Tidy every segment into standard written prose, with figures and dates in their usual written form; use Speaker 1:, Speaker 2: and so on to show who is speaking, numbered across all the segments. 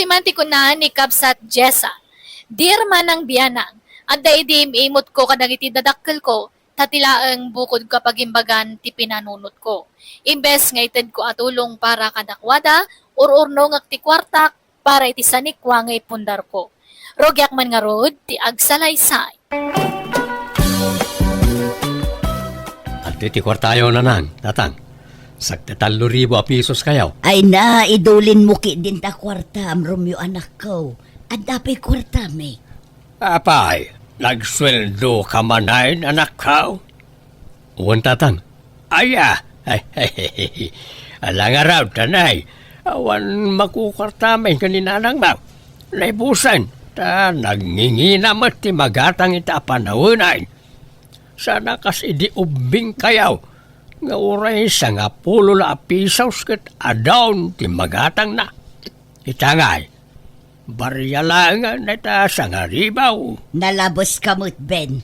Speaker 1: simanti ko na ni Kapsat Jessa. Dear Manang Bianang, adda idim imot ko kadang iti dadakkel ko, tatilaang bukod kapag imbagan ti pinanunot ko. Imbes nga ited ko atulong para kadakwada, urno nga ti kwartak para iti sanikwa nga ipundar ko. Rogyak man nga rod, ti agsalaysay.
Speaker 2: At iti kwartayo na nang, tatang. Sakta 3,000 pisos kayaw.
Speaker 3: Ay na, idulin mo ki din ta kwarta, Romeo anak ko. At dapay kwarta, me.
Speaker 2: Apay, nagsweldo ka manayin, anak ko. Uwan, tatang. Aya, alang araw, tanay. Awan makukwartamay kaninanang ba? Naibusan, ta nagnginginamat ti magatang ita panawinay. Sana kasi di ubing kayaw. Nga uray sa nga pulo la pisaws kat adawn ti magatang na. Itangay, barya lang na ita sa nga ribaw.
Speaker 3: Nalabos ka mo't, Ben.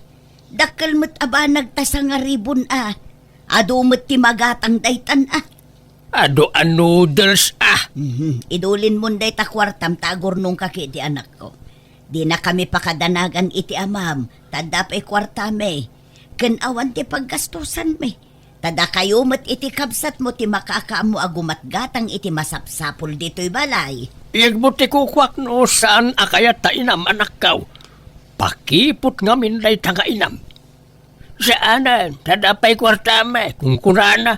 Speaker 3: Dakal mo't aba nagtasa nga ribon, ah. Ado mo't ti magatang daytan, ah.
Speaker 2: Ado a noodles, ah.
Speaker 3: Idulin mo day ta kwartam tagor nung kaki di anak ko. Di na kami pakadanagan iti amam. Tadapay kwartame. Kanawan ti paggastusan me. Tada kayo mat iti kabsat mo ti makakaamo agumat gatang iti masapsapol dito'y balay.
Speaker 2: Iagbuti ko kwak no saan akayat ta inam anak kaw. Pakipot nga minday taga inam. Saanan, tadapay kwartame, kung kurana,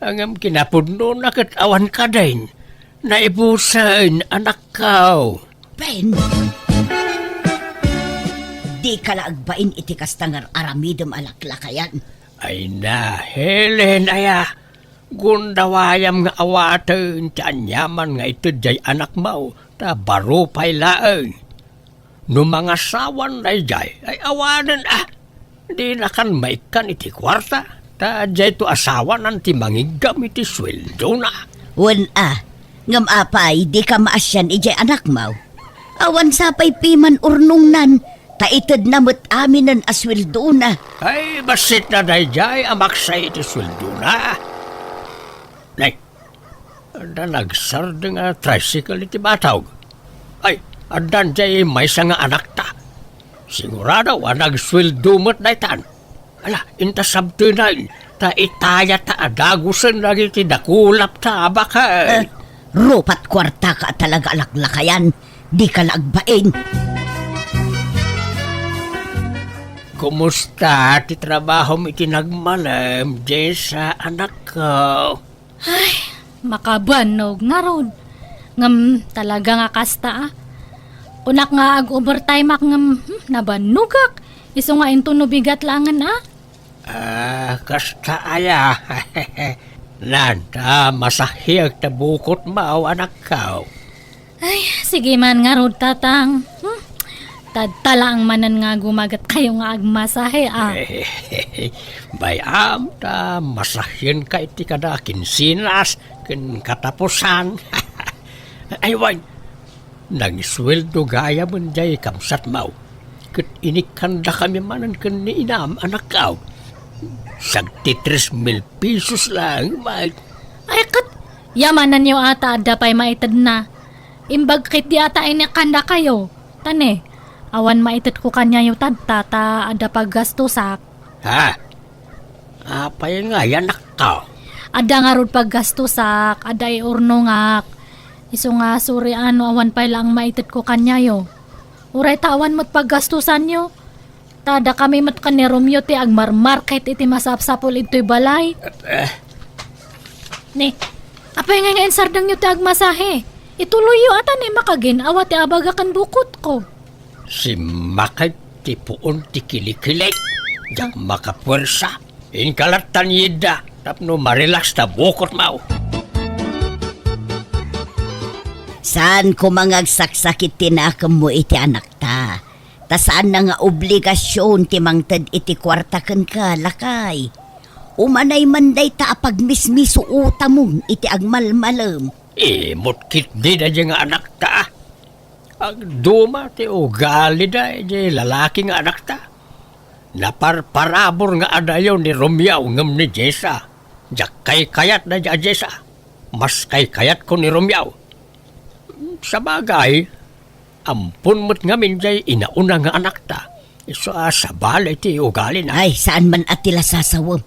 Speaker 2: ang kinapudno na kat awan ka din. Naibusan, anak kaw.
Speaker 3: Ben! Di ka laagbain iti kastangar aramidom alaklakayan.
Speaker 2: Ay na, Helen, aya. Gundawayam nga awaten, tianyaman nga ito jay anak mo, ta baro pay laeng. No mga sawan na jay, ay awanan ah. Di na kan maikan iti kwarta, ta jay to asawa nanti mangigam iti sweldo na.
Speaker 3: Wan ah, ngam apay, di ka maasyan ijay anak mo. Awan sapay piman urnong nan, taitid na mo't aminan asweldo na.
Speaker 2: Ay, basit na dayjay, amaksay iti sweldo na. Nay, anda nagsard nga tricycle iti batawg. Ay, andan jay may nga anak ta. Sigurado, nagsweldo mo't daytan. Ala, inta sabtunain, ta itaya ta adagusan lagi iti dakulap ta abakay.
Speaker 3: Rupat kwarta ka talaga alaklakayan, di ka laagbain.
Speaker 2: Kumusta ti trabaho mo itinagmalam, Jessa, anak ko?
Speaker 1: Ay, makabanog nga ron. Ngam talaga nga kasta ah. Kunak nga ag-overtime ak ngam nabanugak. Iso nga into no bigat langan ah.
Speaker 2: Kasta aya. Nanta, masahiyag tabukot mao, anak ko.
Speaker 1: Ay, sige man nga ron tatang. Tadtala ang manan nga gumagat kayo nga agmasahe ah.
Speaker 2: Bayam ta masahin ka iti kada kinsinas ken katapusan. Ay wan, nagisweldo gaya mo jay kamsat mau. Ket inikanda kami manan ken ni inam anak kaw. Sagti 3,000 pesos lang, Mike.
Speaker 1: Ay kat, yamanan niyo ata ada pa'y maitad na. Imbag kit di ata inikanda kayo. Tane, awan maitad ko kanya yung tata ada paggastusak.
Speaker 2: Ha? Apay nga yan ka.
Speaker 1: Ada nga rod paggastusak, ada iurno ngak. Iso nga suri ano awan pa'y lang maitad ko kanya yo. Uray tawan mo't paggastusan nyo. Tada kami mat ni Romeo ti agmarmarket iti masapsapol ito'y balay. Ni, apay nga sardang nyo ti agmasahe. Ituloy yo ata ni makagin awa ti abagakan bukot ko.
Speaker 2: Si Makay ti puon ti kilikilay. Jak makapwersa. Inkalatan yida. Tapno marilas ta bukot mau.
Speaker 3: Saan ko mangagsaksakit tinakam mo iti anak ta? Ta saan na nga obligasyon ti mangtad iti kwartaken ka, lakay? Umanay manday ta apagmismiso utamong iti agmalmalam.
Speaker 2: Mutkit di na dyan nga anak ta. Agduma ti ugali da di lalaki nga anak ta. Naparparabor nga adayaw ni Romeo ngam ni Jessa. Jak kay kayat na dya Jessa. Mas kay kayat ko ni Romeo. Sa bagay, ampun mo't ngamin jay inauna nga anak ta. Sa balay ti ugali na.
Speaker 3: Ay, saan man atila sasawam.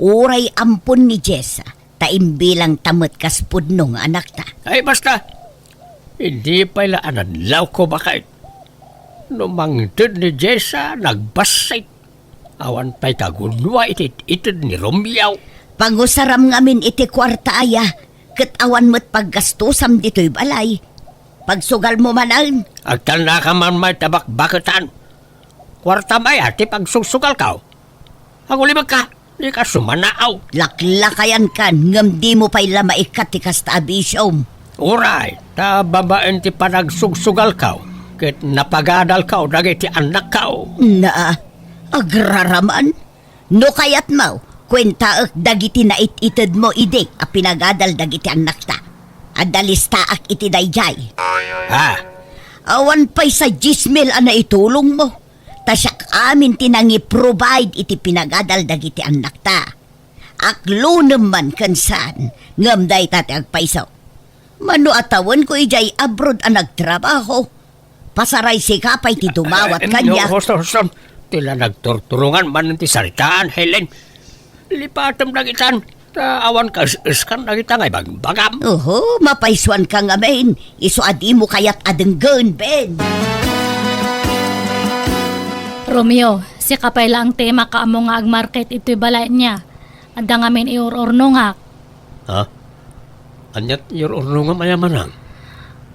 Speaker 3: Uray ampun ni Jessa, taimbilang tamot kaspud nung anak ta.
Speaker 2: Ay basta, hindi pala anadlaw ko bakit. Numangtid ni Jessa, nagbasay. Awan pa'y kagunwa itid ni Romeo.
Speaker 3: Pangusaram ngamin iti kwarta aya, ket awan mo't paggastusam dito'y balay. Pagsugal mo manan.
Speaker 2: Agtal na ka man may tabak-bakatan. Kwarta maya, ti pagsusugal ka. Ang ulimag ka, di ka sumanaaw.
Speaker 3: Laklakayan kan, ngam di mo pa'y lamaikat ti kasta abisyom.
Speaker 2: Uray, ta babaen ti panagsusugal ka. Ket napagadal ka, dagiti anak ka.
Speaker 3: Na, agraraman? No kayat mo, kwenta dagiti na ititid mo ide, a pinagadal dagiti anak ta. Adalista ak iti dayjay.
Speaker 2: Ha?
Speaker 3: Awan pa'y sa gismil na itulong mo. Tasyak amin tinangi provide iti pinagadal dagiti anak ta. Aklo naman kansan, ngamday tate agpaisaw. Mano atawan ko ijay abroad ang nagtrabaho. Pasaray si kapay ti dumawat kanya.
Speaker 2: Hostom, tila nagturturungan man ti saritaan, Helen. Lipatam na kitan, awan ka iskan na kita ngay bagam.
Speaker 3: Oho, mapaiswan ka nga men. Iso adi mo kayat adenggan, Ben.
Speaker 1: Romeo, si kapay lang tema ka amo nga agmarket ito'y balay niya. Anda nga min iururnungak.
Speaker 2: Ha? Anyat iururnunga mayamanang?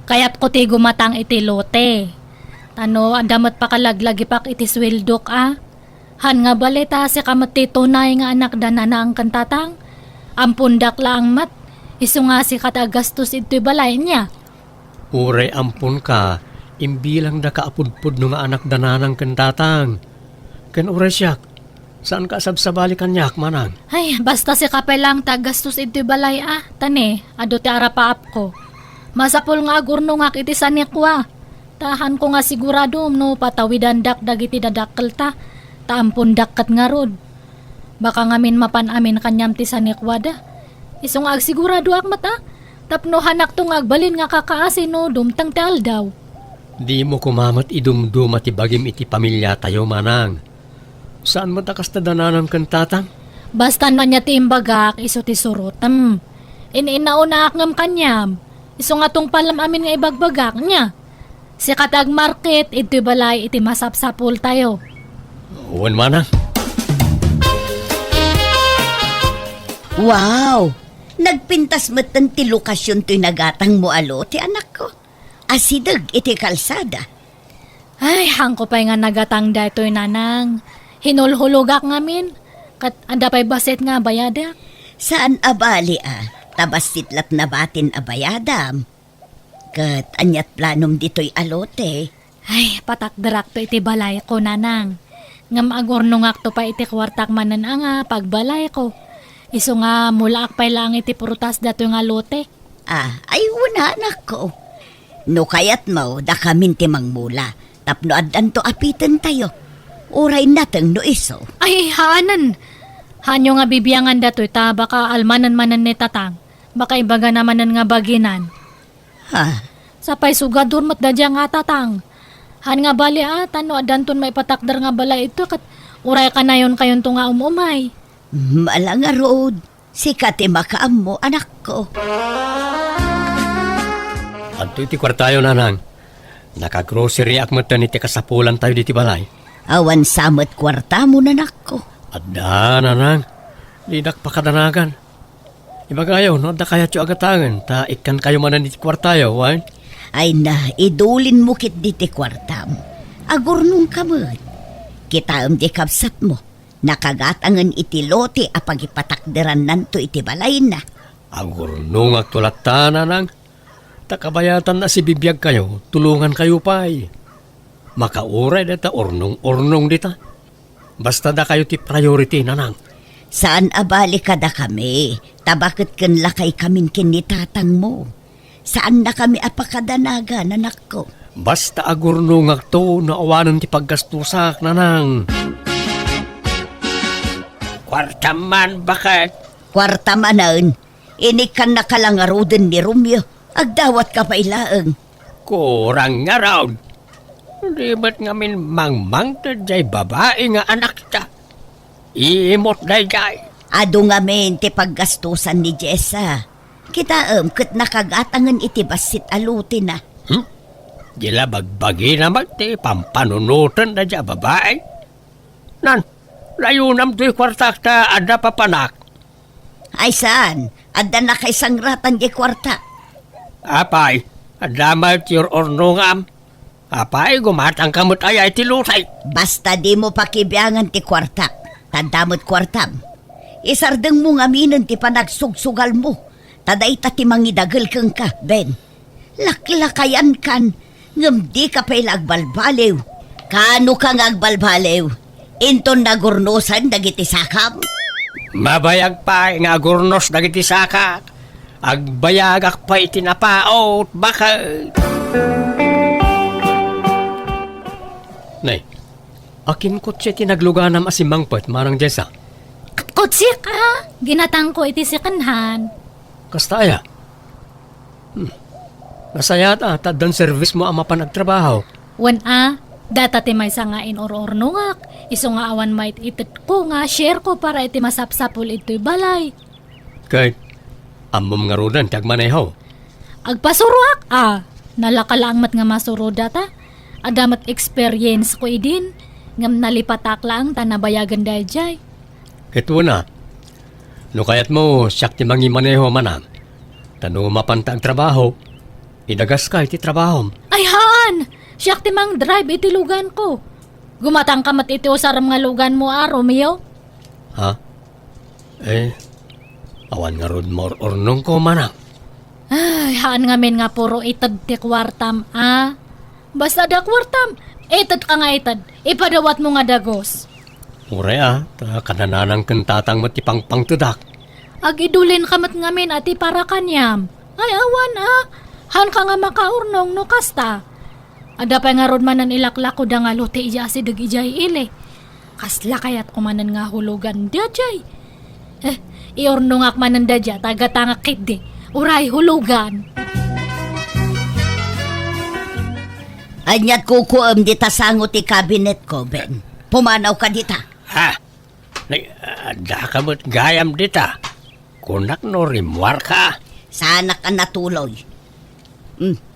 Speaker 1: Kayat ko ti gumatang iti lote. Ano, andamot pa kalaglagi pak iti swildok Han nga balita si kamat ti tunay nga anak dana na ang kantatang. Ampundak lang mat. Isu nga si katagastos ito'y balay niya.
Speaker 2: Uray ampun ka, imbilang da kaapudpud no nga anak dananang kantatang. Ken uray siyak, saan ka sabsabali kanyak manang?
Speaker 1: Ay, basta si kapay lang tagastos ito'y balay Tane, ado ti arapaap ko. Masapol nga agurnungak iti sanikwa. Tahan ko nga sigurado no patawidan dak dagiti dadakkel ta. Taampun dakkat nga rod. Baka ngamin mapan amin kanyam ti sanikwa da. Isong agsigurado ak mata. Tapno hanak tong agbalin nga kakaasin no dumtang ti aldaw.
Speaker 2: Di mo kumamat idumdum at ibagim iti pamilya tayo manang. Saan mo takas na dananang kantatang?
Speaker 1: Basta na niya ti imbagak iso ti surutam. Inauna ak ngam kanyam. Iso nga tong palam amin nga ibagbagak niya. Si katag market, iti balay, iti masapsapul tayo.
Speaker 2: Uwan manang.
Speaker 3: Wow! Nagpintas matan ti lokasyon to'y nagatang mo alo, ti anak ko. Asidag iti kalsada.
Speaker 1: Ay, hangko pa'y nga nagatang dato'y nanang. Hinulhulugak ngamin. Kat anda pa'y baset nga bayada.
Speaker 3: Saan abali tabas titlat na batin abayadam. Kat anyat planom dito'y alote.
Speaker 1: Ay, patakdarak to iti balay ko nanang. Ngam agornungak to pa iti kwartak manan pagbalay ko. Iso nga mula akpay lang iti prutas dato nga lote.
Speaker 3: Ay wala anak ko. No kayat mo, da kamin timang mula. Tapno adan to apitan tayo. Uray natang no iso.
Speaker 1: Ay, haanan. Hanyo nga bibiyangan dato ta baka almanan-manan ni tatang. Baka ibaga namanan nga baginan.
Speaker 3: Ha?
Speaker 1: Sapay sugadur mat dadya nga tatang. Han nga bali tano adanton may patakdar nga balay ito kat uray ka na yon kayon to nga umumay.
Speaker 3: Malanga road. Sikat makaam mo, anak ko.
Speaker 2: Adto iti kwartayo nanang. Nakagrocery akmatan iti kasapulan tayo diti balay.
Speaker 3: Awan samot kwarta mo, nanak ko.
Speaker 2: Adda nanang. Lidak pakadanagan. Ibagayaw no, adda kaya tiyo agatangan. Ta ikan kayo manan iti kwartayo, wan?
Speaker 3: Ay na, idulin mo kit diti kwartam. Agurnong kamot. Kitaam di kapsat mo. Nakagatangan iti lote apagipatakderan nanto iti balay na.
Speaker 2: Agurnong agtulatan nanang. Takabayatan na si bibiyag kayo, tulungan kayo pa'y. Makauray data ornong-ornong dita. Basta da kayo ti priority nanang.
Speaker 3: Saan abali ka da kami? Tabakit kan lakay kamin kinitatang mo. Saan na kami apakadanaga, nanak ko?
Speaker 2: Basta agurnong agto na awanan ti paggastusak nanang. Kwartaman bakit?
Speaker 3: Kwarta manan, inikan na kalangarudan ni Romeo. Agdawat ka pa ilaang.
Speaker 2: Kurang nga raw. Di ba't ngamin mangmang ta jay babae nga anak ta? Iimot day jay.
Speaker 3: Ado nga men ti paggastusan ni Jessa. Kita ket nakagatangan iti basit alutin na.
Speaker 2: Dila bagbagi naman ti pampanunutan na dya babae. Nan, layo nam to'y kwartak ta ada papanak.
Speaker 3: Ay saan? Adda na kay sangratan di kwarta.
Speaker 2: Apay, adamat your ornungam. Apay, gumatang kamot ay ti lusay.
Speaker 3: Basta di mo pakibiyangan ti kwarta. Tandamot kwartam. Isardeng mo ngaminan ti panagsugsugal mo. Taday ta ti mangidagal kang ka, Ben. Laklakayan kan. Ngam di ka pa'y agbalbalew. Kano kang agbalbalew? Inton nagurnosan dagiti sakam?
Speaker 2: Mabayag pa nga gurnos dagiti sakak. Agbayagak pa itinapaot baka... Nay, akin ko siya tinagluganam asimangpet marang Jessa.
Speaker 1: Kutsi ka, ginatang ko iti sikanhan.
Speaker 2: Kastaya. Nasaya ta, tadan service mo ama panagtrabaho.
Speaker 1: Wan data ti may sangain or-ornungak. Iso nga awan may itit ko nga, share ko para iti masapsapul ito'y balay.
Speaker 2: Kay, amom nga rodan, tagmaneho.
Speaker 1: Agpasuruak nalakalaang mat nga masuro data. Adamat experience ko idin. Ngam nalipatak lang tanabayagan dahil jay.
Speaker 2: Kito na, no kayat mo siyak ti mangimaneho manam. Tano mapantag trabaho, idagas ka iti trabaho.
Speaker 1: Ay haan! Siyak ti mang drive iti lugan ko. Gumatang kamat iti usaram nga lugan mo Romeo.
Speaker 2: Ha? Awan nga rod more ornong ko manam.
Speaker 1: Ay, haan nga men nga puro itad ti kwartam Basta da kwartam, itad ka nga itad. Ipadawat mo nga dagos.
Speaker 2: Ure ta kanananang kentatang matipang pangtudak.
Speaker 1: Agidulin kamat ngamin ati para kanyam. Ay awan Han ka nga makaurnong no kasta. Ada pa nga rod manan ilaklako da nga lote ija si dag ijay ile. Kasla kayat kumanan nga hulugan da jay. Iurnongak manan da jay tagatanga kiddi. Uray hulugan.
Speaker 3: Anyat kukuam di tasangot ti kabinet ko, Ben. Pumanaw ka dita.
Speaker 2: Ha? Da ka mo't gayam dita. Kunak no rimwar ka.
Speaker 3: Sana ka natuloy.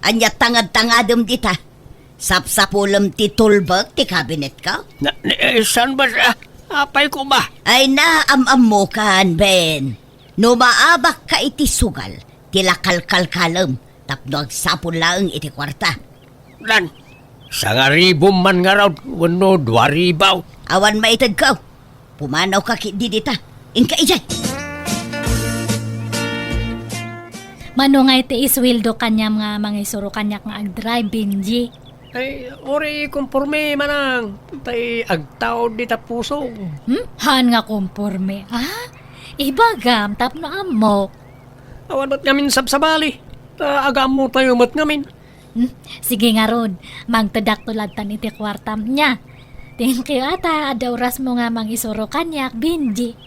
Speaker 3: Anyat tangad-tangadam dita. Sapsapulam ti tulbag ti kabinet ka?
Speaker 2: Saan ba apay ko ba?
Speaker 3: Ay naamam mo kan, Ben. No maabak ka iti sugal, tilakalkalkalam, tapno agsapon lang iti kwarta.
Speaker 2: Dan, sa nga ribom man nga raw, wano 2,000.
Speaker 3: Awan maitad ka. Pumanaw ka di dita. Inka ijay.
Speaker 1: Mano nga iti iswildo kanyam nga mangisuro kanyak nga agdrive, Benji.
Speaker 2: Ay, ori kumporme manang. Tay agtao di tapuso.
Speaker 1: Han nga kumporme, Ibagam, tapno amok.
Speaker 2: Awan ba't ngamin sabsabali? Agam mo tayo mat ngamin.
Speaker 1: Sige nga rod, magtadak tulad tan iti kwartam niya. Thank you ata, ada oras mo nga mangisuro kanyak, Benji.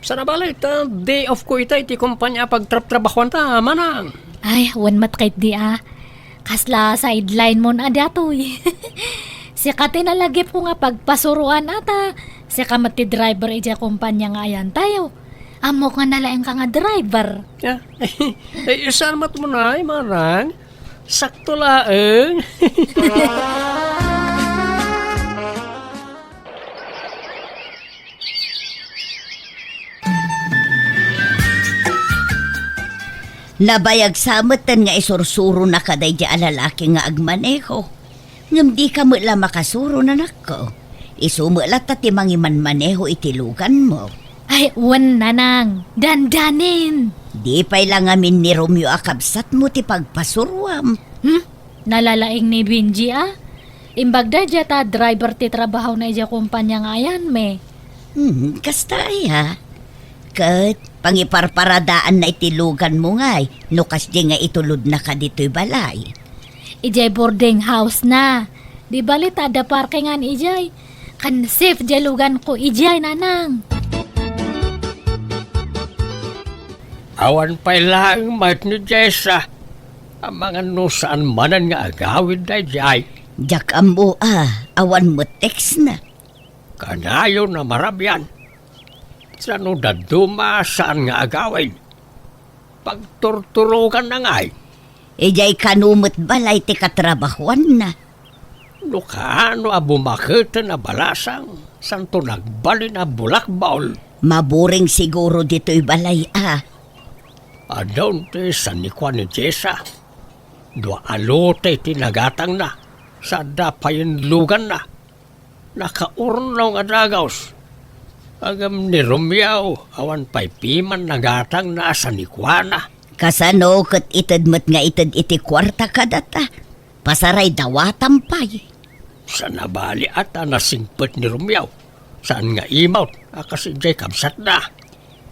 Speaker 2: Sana balik, day off ko ita iti kumpanya pagtrap-trabahuan ta, manang.
Speaker 1: Ay, wan mat kahit di Kasla sideline mo na datoy. Sika tinalagip ko nga pagpasuruan ata. Sika mati driver ija kumpanya nga ayan tayo. Amok nga nalaeng ka nga driver.
Speaker 2: Saan mat mo na, manang? Sakto laeng.
Speaker 3: Nabayag samatan nga isursuro na kaday di alalaki nga agmaneho. Ngam di ka mula makasuro na nako. Isumula ta ti mangimanmaneho itilugan mo.
Speaker 1: Ay, wan nanang. Dandanin.
Speaker 3: Di pa'y lang amin ni Romeo akabsat mo ti pagpasuruam.
Speaker 1: Nalalaing ni Benji Imbagda dya ta driver ti trabaho na ija kumpanya nga ayan me.
Speaker 3: Kastay ha. Kat, pangiparparadaan na itilugan mo ngay, nukas di nga itulod na ka dito'y balay.
Speaker 1: Ijay boarding house na. Di balit ada parkingan ijay. Kan safe jalugan ko ijay nanang.
Speaker 2: Awan pa'y lang mat ni Jessa. Ang mga no saan manan nga agawid na jay.
Speaker 3: Jak ambo awan mo text na.
Speaker 2: Kanayo na marabyan. Sa no daduma saan nga agawin. Pagturturugan na nga'y.
Speaker 3: Ijay kanumot balay ti katrabahuan na.
Speaker 2: No kaano abumakita na balasang. Santo nagbali na bulakbaol.
Speaker 3: Maburing siguro dito'y balay
Speaker 2: Adon ti sanikwan ni Jessa. Dua alote tinagatang na. Sa dapayin lugan na. Nakaurnaw nga dagaws. Agam ni Romeo, awan pa'y piman nagatang na sa nikwana.
Speaker 3: Kasano kat itad mat nga itad iti kwarta kadata. Pasaray dawatam pa'y.
Speaker 2: Sa nabali ata nasingpet ni Romeo. Saan nga imot, kasi jay kamsat na.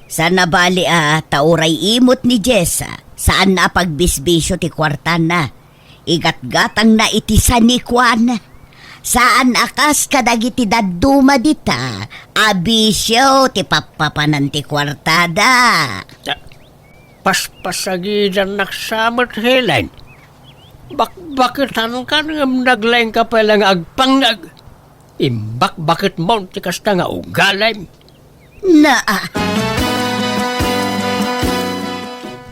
Speaker 3: Sa nabali tauray imot ni Jessa. Saan na pagbisbisyo ti kwarta na. Igat-gatang na iti sanikwan. Saan akas kadagiti daduma dita. Abisyo ti papapanan ti kwartada.
Speaker 2: Paspasagidan naksamot helen. Bakbakitan ka ng naglaing ka palang agpangnag. Imbak-bakit mo ti kasta nga ugalay.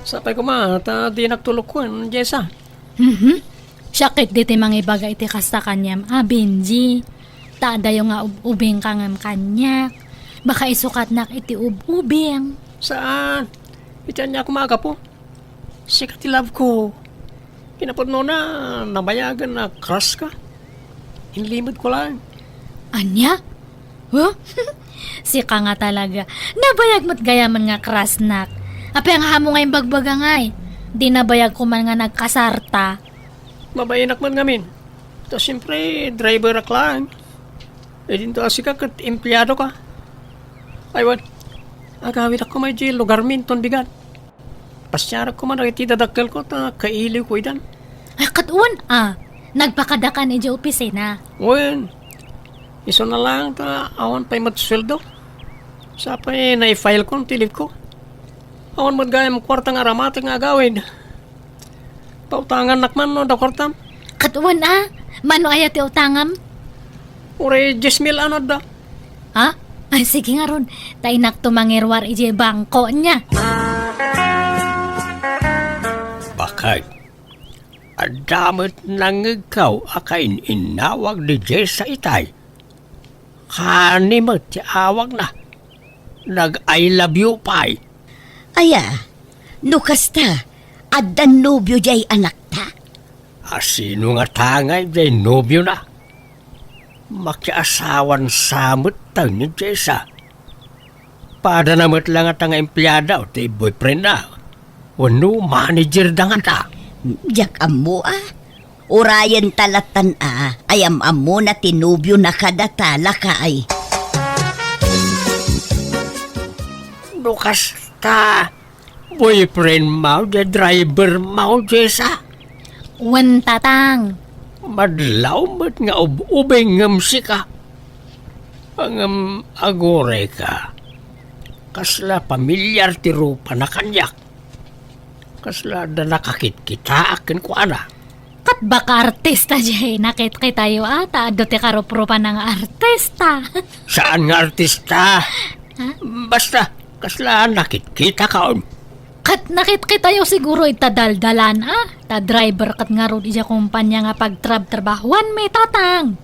Speaker 2: Sapay ko di nagtulukwan, Jessa.
Speaker 1: Syakit di ti mangibaga iti kasta kanyam. Benji. Taadayo nga ubing kangam kanya. Baka isukat nak iti ubing.
Speaker 2: Saan? Itiyan niya kumaga po. Sikat love ko. Kinapod mo na nabayagan na crush ka. Inlimod ko lang.
Speaker 1: Anya? Huh? Sika nga talaga. Nabayag mo't gayaman nga krasnak. Apay ang hamo nga yung bagbaga ngay. Di nabayag ko man nga nagkasarta.
Speaker 2: Mabayinak man ngamin. Tapos siyempre, driver ak lang. E dinto asika kat empleyado ka. Aywan, agawit ako may jail, lugar minton bigat. Pasyarak ko man, iti dadakkel ko, kailiw ko idan.
Speaker 1: Ay, katuan nagpakadakan ni Joe opisina.
Speaker 2: Wen, iso na lang, awan pa'y matsweldo. Sa pa'y na-file ko, tilip ko. Awan magayam kwartang aramating agawin. Pautangan nakman no, da kwartam.
Speaker 1: Katuan mano ayat ti utangam?
Speaker 2: Ure, 10,000 ano da.
Speaker 1: Ha? Ay, sige nga ron. Tainak tumangirwar ije bangko niya.
Speaker 2: Bakit? Adamot nang ikaw akain inawag ni Jessa itay. Kanimot ti awag na. Nag-I love you pa'y.
Speaker 3: Nukasta. Addan nobyo jay anak ta.
Speaker 2: Sino nga tangay jay nobyo na? Makiasawan samot tang ni Jessa. Pada namot lang at ang empleyada o ti boyfriend na. Wano manager dangan ta.
Speaker 3: Jak ammo Urayan talatan ayam ammo na tinubyo na kadatala ka ay.
Speaker 2: Lukas ta. Boyfriend mo, the driver mo, Jessa.
Speaker 1: Wan tatang.
Speaker 2: Madlaw mo't nga ubing ngamsi ka. Ang agore ka. Kasla pamilyar ti rupa na kanyak. Kasla da nakakit kita akin ko ana.
Speaker 1: Kat baka artista jay nakit kay tayo ata. Ado ti karupropa ng artista.
Speaker 2: Saan nga artista? Basta, kasla nakit kita kaon.
Speaker 1: Kat nakit tayo siguro itadaldalan Ta driver kat nga ron ija kumpanya nga pagtrabahuan may tatang.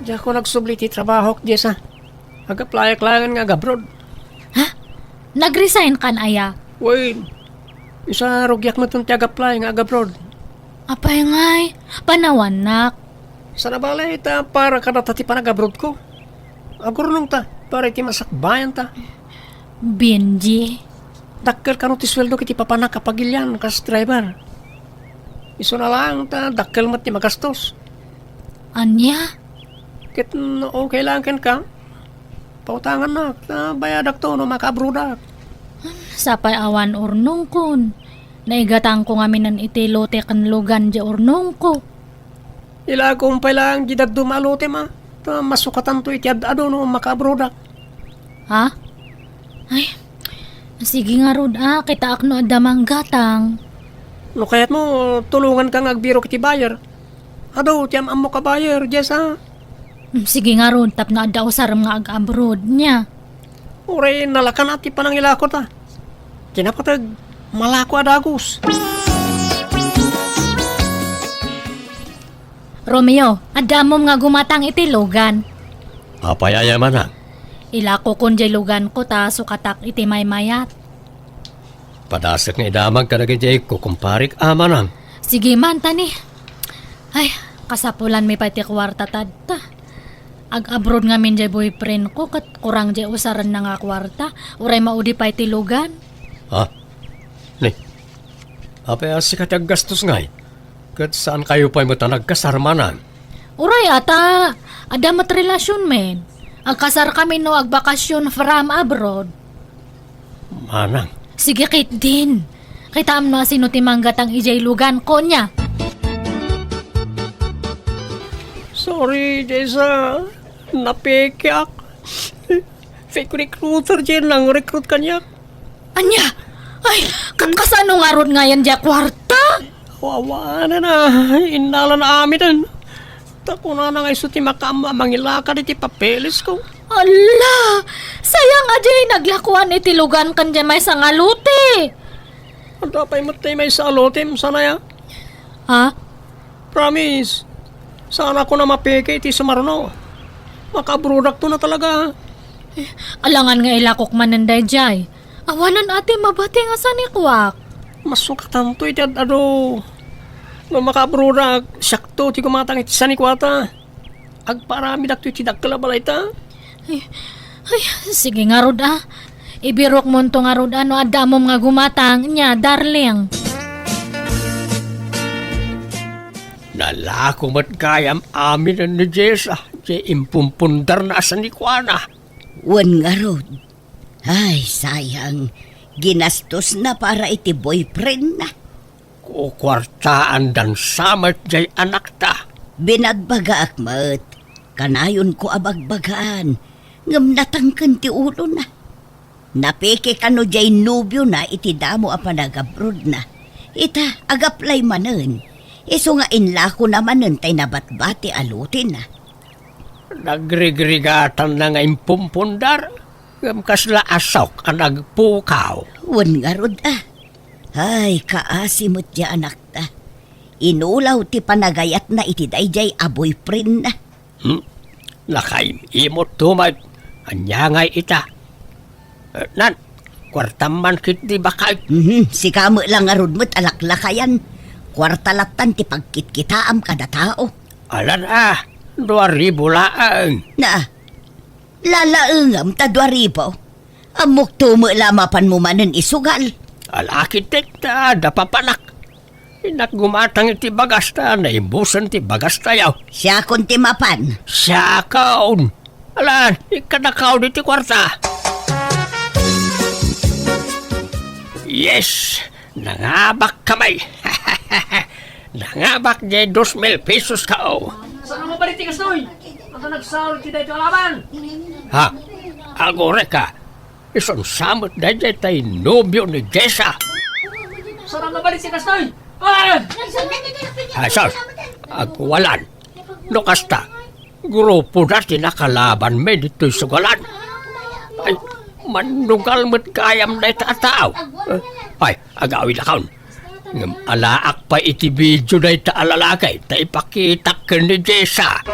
Speaker 2: Di ako nagsubli ti trabaho, Jessa. Agaplayak-layan nga gabrod.
Speaker 1: Nag-resign kan aya?
Speaker 2: Wait, isa rugyak mo itong tiagaplay nga gabrod.
Speaker 1: Apay ngay, panawan nak.
Speaker 2: Sa nabalay ta para kanatati pa nagabrod ko. Agurnong ta, para iti masakbayan ta.
Speaker 1: Benji.
Speaker 2: Dakkel ka no ti sweldo kiti papanak kapagilyan kas driver. Iso na lang ta, dakkel mat ti magastos.
Speaker 1: Anya?
Speaker 2: Kit okay lang ken ka. Pautangan na, bayadak to no makabrudak.
Speaker 1: Sapay awan urnong kun. Naigatang ko ngaminan iti lote kan lugan di urnong ko.
Speaker 2: Ila kumpay lang gidad dumalote ma. Ta masukatan to iti adado no makabrudak.
Speaker 1: Ha? Ay, Sige nga rod kita akno adamang gatang.
Speaker 2: No kaya't mo, tulungan kang agbiro kiti bayer. Ado, tiyam amo ka bayer, Jessa.
Speaker 1: Sige nga rod, tap na daw saram nga ag-abroad niya.
Speaker 2: Uray, nalakan ati pa ng ilakot Kinapatag, malako adagos.
Speaker 1: Romeo, adamom nga gumatang iti lugan.
Speaker 2: Apayaya manang.
Speaker 1: Ilako kon jay lugan ko ta sukatak iti maymayat.
Speaker 2: Padasak nga idamag ka na kajay ko kumparik amanang.
Speaker 1: Sige man tani. Ay, kasapulan may pati kwarta tadta. Ag-abroad nga min jay boyfriend ko kat kurang jay usaran na nga kwarta. Uray maudi pa iti lugan.
Speaker 2: Ha? Ni, apaya si katag gastos ngay. Kat saan kayo pa'y matanag kasarmanan?
Speaker 1: Uray ata, adamat relasyon men. Agkasar kami no agbakasyon from abroad.
Speaker 2: Manang.
Speaker 1: Sige kit din. Kita amno sino timanggat ang ijay lugan ko niya.
Speaker 2: Sorry, Jessa. Napikyak. Fake recruiter dyan lang. Recruit kanyak.
Speaker 1: Anya? Ay, kasano nga ron nga yan dya kwarta?
Speaker 2: Wawa na. Inala na amin. Tako na nga iso ti makama mangilaka iti papeles ko.
Speaker 1: Ala, sayang ajay naglakuan iti lugan kan dya may sangaluti.
Speaker 2: Ang tapay mo tayo may salotim. Sana ya?
Speaker 1: Ha?
Speaker 2: Promise. Sana ko na mapike iti sumarno. Makabrudak to na talaga.
Speaker 1: Alangan nga ilakok mananday jay. Awanan ate mabati nga sa nikwak.
Speaker 2: Masukatan to iti ado. No makabrudak, sakto ti kumatang iti sanikwata. Agparami dakto iti dakkalabalay ta.
Speaker 1: Ay, sige nga rod Ibirok mo to nga rod no adamom nga gumatang niya, darling.
Speaker 2: Nalako mat kayam amin ni Jessa. Di impumpundar na sa nikwana.
Speaker 3: Wan nga rod. Ay, sayang. Ginastos na para iti boyfriend na.
Speaker 2: Kukwartaan dan samat jay anak ta.
Speaker 3: Binagbaga akmat. Kanayon ko abagbagaan. Ngam natangken ti ulo na. Napike kano jay nubyo na iti damo a panagabroad na. Ita agaplay manen. Iso nga inlako naman tay nabatbati alutin na.
Speaker 2: Nagrigrigatan na nga impumpundar. Ngam kasla asok ang nagpukaw.
Speaker 3: Wan nga rod Ay, kaasimot ya anak ta. Inulaw ti panagayat na iti dayjay a boyfriend na.
Speaker 2: Nakaimot tumag. Anya ngay ita. Nan, kwartaman kit di bakay.
Speaker 3: Si kamo lang nga rod mo't alaklakayan. Kwartalatan ti pagkitkitaam kada tao.
Speaker 2: Alan 2,000 laang.
Speaker 3: Na, lalaengam ta 2,000. Amok tumo lamapan mo manen isugal.
Speaker 2: Alakitek ta, dapapanak. Inak gumatang iti bagasta, naimbusan ti bagasta yaw.
Speaker 3: Siya kon ti mapan.
Speaker 2: Siya kaon. Alan, ikanakaw di ti kwarta. Yes, nangabak kamay. Nangabak di 2,000 pesos kao.
Speaker 4: Saan mo ba rin tigas noy? Ang nagsahol ti dahito alaman?
Speaker 2: Ha? Agore ka. Isang samot na dyan tayo nobyo ni Jessa.
Speaker 4: Saan mo ba rin tigas noy? Ah!
Speaker 2: Asas, agwalan. No kasta, grupo natin nakalaban may dito'y sugalan. Ay, manugal mo't kayam na itataaw. Ay, agawin akaw. Alaak pa iti video na itaalalagay na ipakita ka ni Jessa.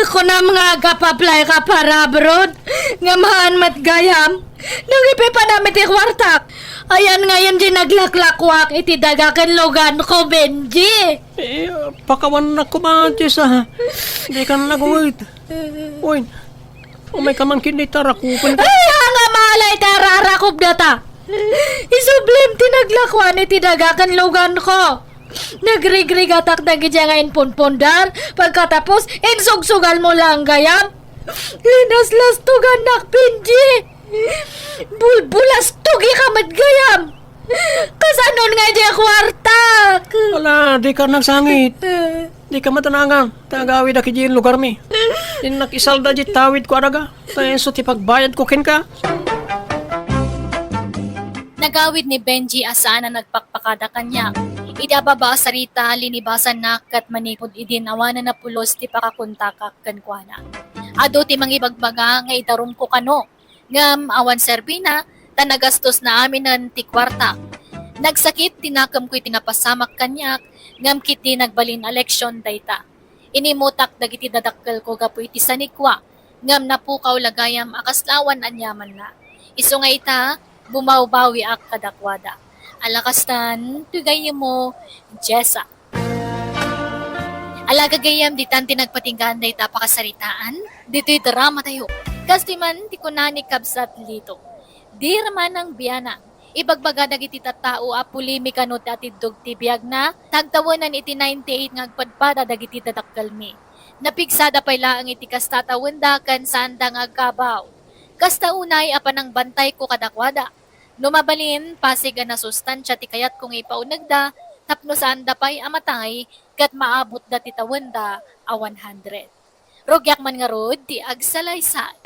Speaker 1: Kunam nga kapaplay ka para abroad. Nga mahan mat gayam. Nangipi pa namin ti kwartak. Ayan ngayon di naglaklakwak iti dagakan logan ko, Benji.
Speaker 2: Pakawan na ko ba, Jessa? Hindi ka na nag-wait. Uy, umay ka man kinitarakupan ka.
Speaker 1: Ay, nga malay tararakop na ta. Isublim ti naglakwan iti dagakan logan ko. Nagrigrigatak na gidya nga inpunpundar. Pagkatapos, insugsugal mo lang gayam. Linaslas tugan nak, Benji. Bulbulas tugi ka matgayam. Kasanon nga dya kwartak.
Speaker 2: Wala, di ka nagsangit. Di ka matanangan, tagawid na kiji lugar mi. Din nakisalda di tawid ko araga, tayo so ti pagbayad ko ken ka.
Speaker 1: Nagawid ni Benji asaan na nagpakpakada kanya. Idababa sa rita, linibasan na kat manipod idinawanan na pulos ti pakakuntakak kankwana. Ado ti mangibagbaga nga itarum ko kano. Ngam awan serbina, tanagastos na aminan ti kwarta. Nagsakit, tinakam ko'y tinapasamak kanyak, ngam kiti nagbalin eleksyon dayta. Inimutak dagiti dadakkel ko gapu iti sanikwa, ngam napukaw lagayam akaslawan anyaman na. Iso nga ita, bumawbawi ak kadakwada. Alakastan, tugay mo, Jessa. Alagagayam ditan tinagpatinggan dayta pakasaritaan, dito'y drama tayo. Kastiman ti kunani kabsat lito. Dir manang bianang, ibagbaga dagiti tattao a pulimika no ti atidog ti biag na tagtawanan iti 98 ngagpadpada dagiti dadakkel mi. Napigsada pay laang iti kastatawenda kan sanda nga agkabaw. Kasta unay apan ang bantay ko kadakwada. Numabalin pasig na sustansya ti kayat kung ipaunagda tapno sanda pay amatay kat maabot da ti tawenda a 100. Rogyak man nga rod ti agsalaysay.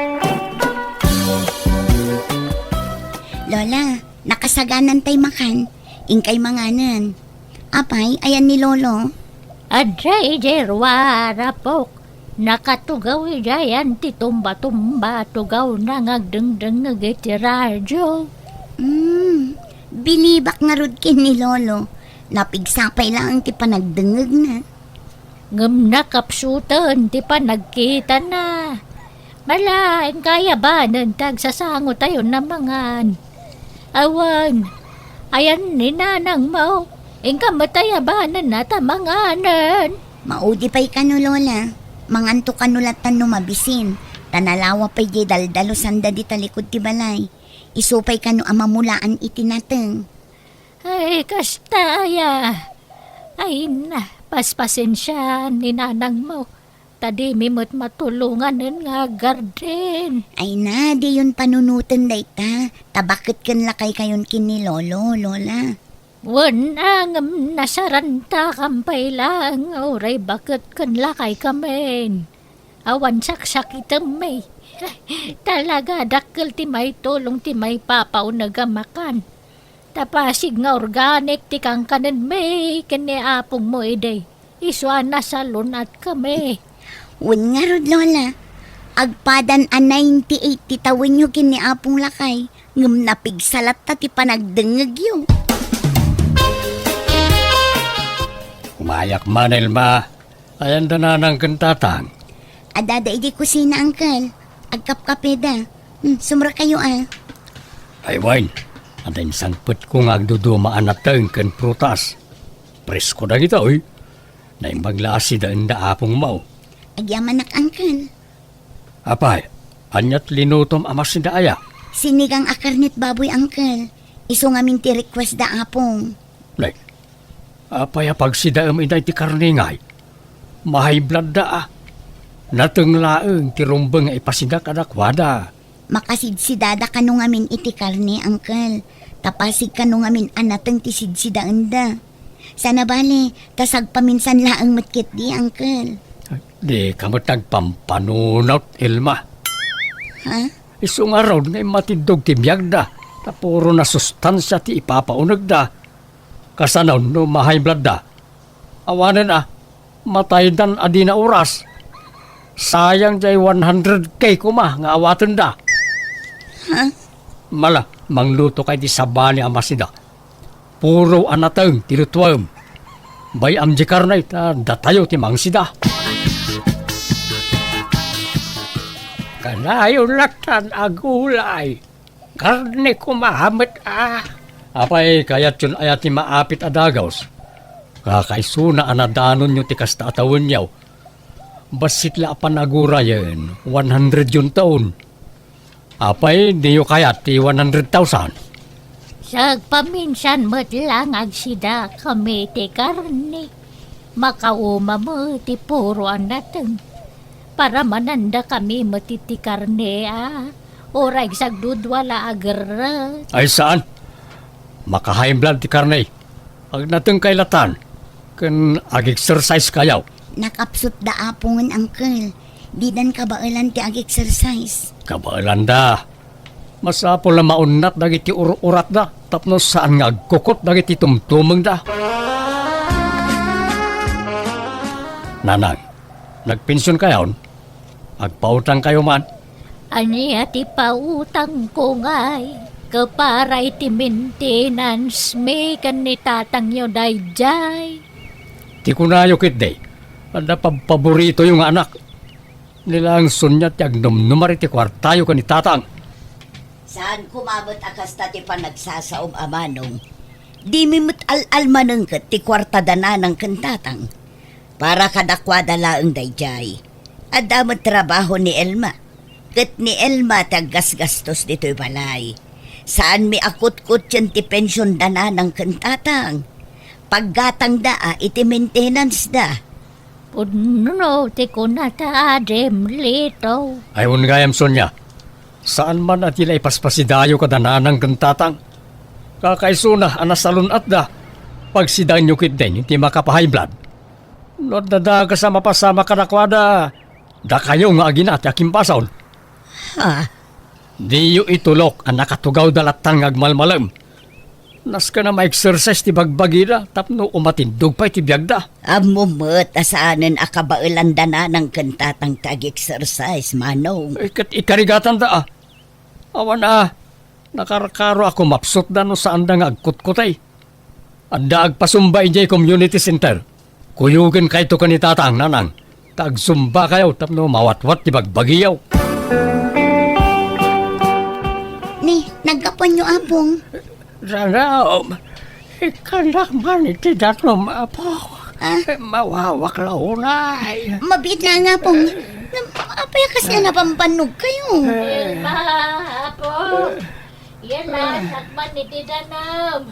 Speaker 3: Lola, nakasaganan tay makan, ingkay manganan. Apay, ayan ni Lolo.
Speaker 5: Adjay jerwara pok, nakatugaw ijayan ti tumba-tumba, tugaw na ngagdeng-deng iti radyo.
Speaker 3: Bilibak nga rod kin ni Lolo. Napigsapay lang ti panagdengeg na.
Speaker 5: Ngam nakapsutan ti panagkita na. Malaing kaya ba ng tagsasango tayo na mangan? Awan, ayan ni nanang mo, ingka mataya ba na natamanganan?
Speaker 3: Maudi pa'y kano, Lola. Manganto kanulatan no mabisin. Tanalawa pa'y di daldalo sanda di talikod ti balay. Isupay kano amamulaan itinateng.
Speaker 5: Ay, kastaya. Ay na, paspasensya ni nanang mo. Tadi mimot matulungan nga garden.
Speaker 3: Ay na, di yun panunutan dayta. Tabakit kan lakay kayon kin ni Lolo, Lola.
Speaker 5: Wanang nasaranta kampay lang, oray bakit kan lakay kami. Awan saksak itamay. Talaga dakkel ti may tulong ti may papaw nagamakan. Tapasig nga organic ti kang kanan may kaniapong mo ide. Iswa na salon at kami.
Speaker 3: Wen nga rod, Lola. Agpadan a 98 ti tawin nyo kin ni apong lakay. Ngam napigsalat ta ti panagdengeg yun.
Speaker 2: Umayak man, Elma. Ayan da na ng kantatang.
Speaker 3: Adada idi kusina, Uncle. Agkapkapeda. Sumra kayo
Speaker 2: Ay, Wayne. Anday sangpet ko nga agdudumaan na teng kan prutas. Presko na kita, oy. Naimbaglaasi da enda apong mau.
Speaker 3: Agyamanak, Uncle.
Speaker 2: Apay, anyat linutom amas ni daaya.
Speaker 3: Sinigang akarnit baboy, Uncle. Iso nga min ti request da apong.
Speaker 2: Like, apay apag si daam inay ti karningay. Mahay blood da Natenglaeng ti rumbeng nga ipasida kadakwada.
Speaker 3: Makasidsidada kanu nga min iti karne, Uncle. Tapasig kanu nga min anateng ti sidsida enda. Sana bale, tasag paminsan laang matkit di, Uncle.
Speaker 2: Di kamot nagpampanunot, Elma.
Speaker 3: Ha?
Speaker 2: Iso nga raw nga matindog ti biyag da. Tapuro na sustansya ti ipapaunag da. Kasanaw no mahay blood da. Awanan matay dan adi na oras. Sayang jay 100k kuma nga awatan da.
Speaker 3: Ha?
Speaker 2: Mala, mangluto kay ti sabani amasida. Puro anateng tilutuam. Bay amjikar na ita datayo ti mangsida. Kanayo latan agulay. Karne ko mahamet Apay kayat yun ayat ti maapit adagaws. Kakaisuna anadanon nyo ti kastatawin yaw. Basit la panagurayan 100 yun taon. Apay diyo kayat ti 100,000.
Speaker 5: Sagpaminsan mo't lang agsida kami ti karne. Makauma mo ti puro anateng. Para mananda kami matiti karne Oray sagdudwala agarrat.
Speaker 2: Ay saan? Makahaim blood ti karne. Ag nateng kailatan. Kan ag-exercise kayaw.
Speaker 3: Nakapsot da apungan, Uncle. Di dan kabailan ti ag-exercise.
Speaker 2: Kabailan da. Masapol na maunat dagiti urat da. Tapno saan nga agkukot dagiti tumtumeng da. Nanang, nagpensyon kayon? Agpautang kayo man?
Speaker 5: Aniya ti pautang ko ngay, kapara iti maintenance me kan ni tatang yo dayjay.
Speaker 2: Ti kunayo kit day. Ada paborito yung anak. Nilang sunyat ti agnumnumar iti kwartayo ka ni tatang.
Speaker 3: Saan kumabot akas ta ti panagsasaom amanong? Di mimut al-almanang kat ti kwarta dananang kantatang. Para kadakwada laang dayjay. Adamot trabaho ni Elma. Kat ni Elma taggasgastos dito'y balay. Saan mi akut-kut yan ti pensyon dananang kantatang? Paggatang daa iti maintenance da.
Speaker 5: Puno ti kunata adem lito.
Speaker 2: Ayon gayam Sonya, saan man at ila ipaspasidayo ka dananang kantatang? Kakaisuna anasalun at da, pag sidahan nyo kit din, hindi makapahay blood. Not dada kasama pasama kanakwada, da kayo nga aginat akimpasaw.
Speaker 3: Ha?
Speaker 2: Di yu itulok ang nakatugaw dalatang agmalmalam. Nas ka na ma-exercise ti bagbagida, tapno umatindog pa iti biyagda.
Speaker 3: Amumot asaanan akabailan dananang kantatang tag-exercise, manong.
Speaker 2: Ikat ikarigatan da Awan nakarakaro ako mapsot da no saan da nga agkutkutay. Anda agpasumbay jay community center. Kuyugin kay to kanitatang nanang. Tagsumba kayo tapno mawatwat ti bagbagiyaw.
Speaker 3: Ni, nagkapon nyo apong.
Speaker 2: Sana, ikanak man iti datom apo. Mawawak launay.
Speaker 3: Mabit na nga pong. Apay kasi napampanog kayo.
Speaker 5: Apo, yan lang sakman ni Tidanam.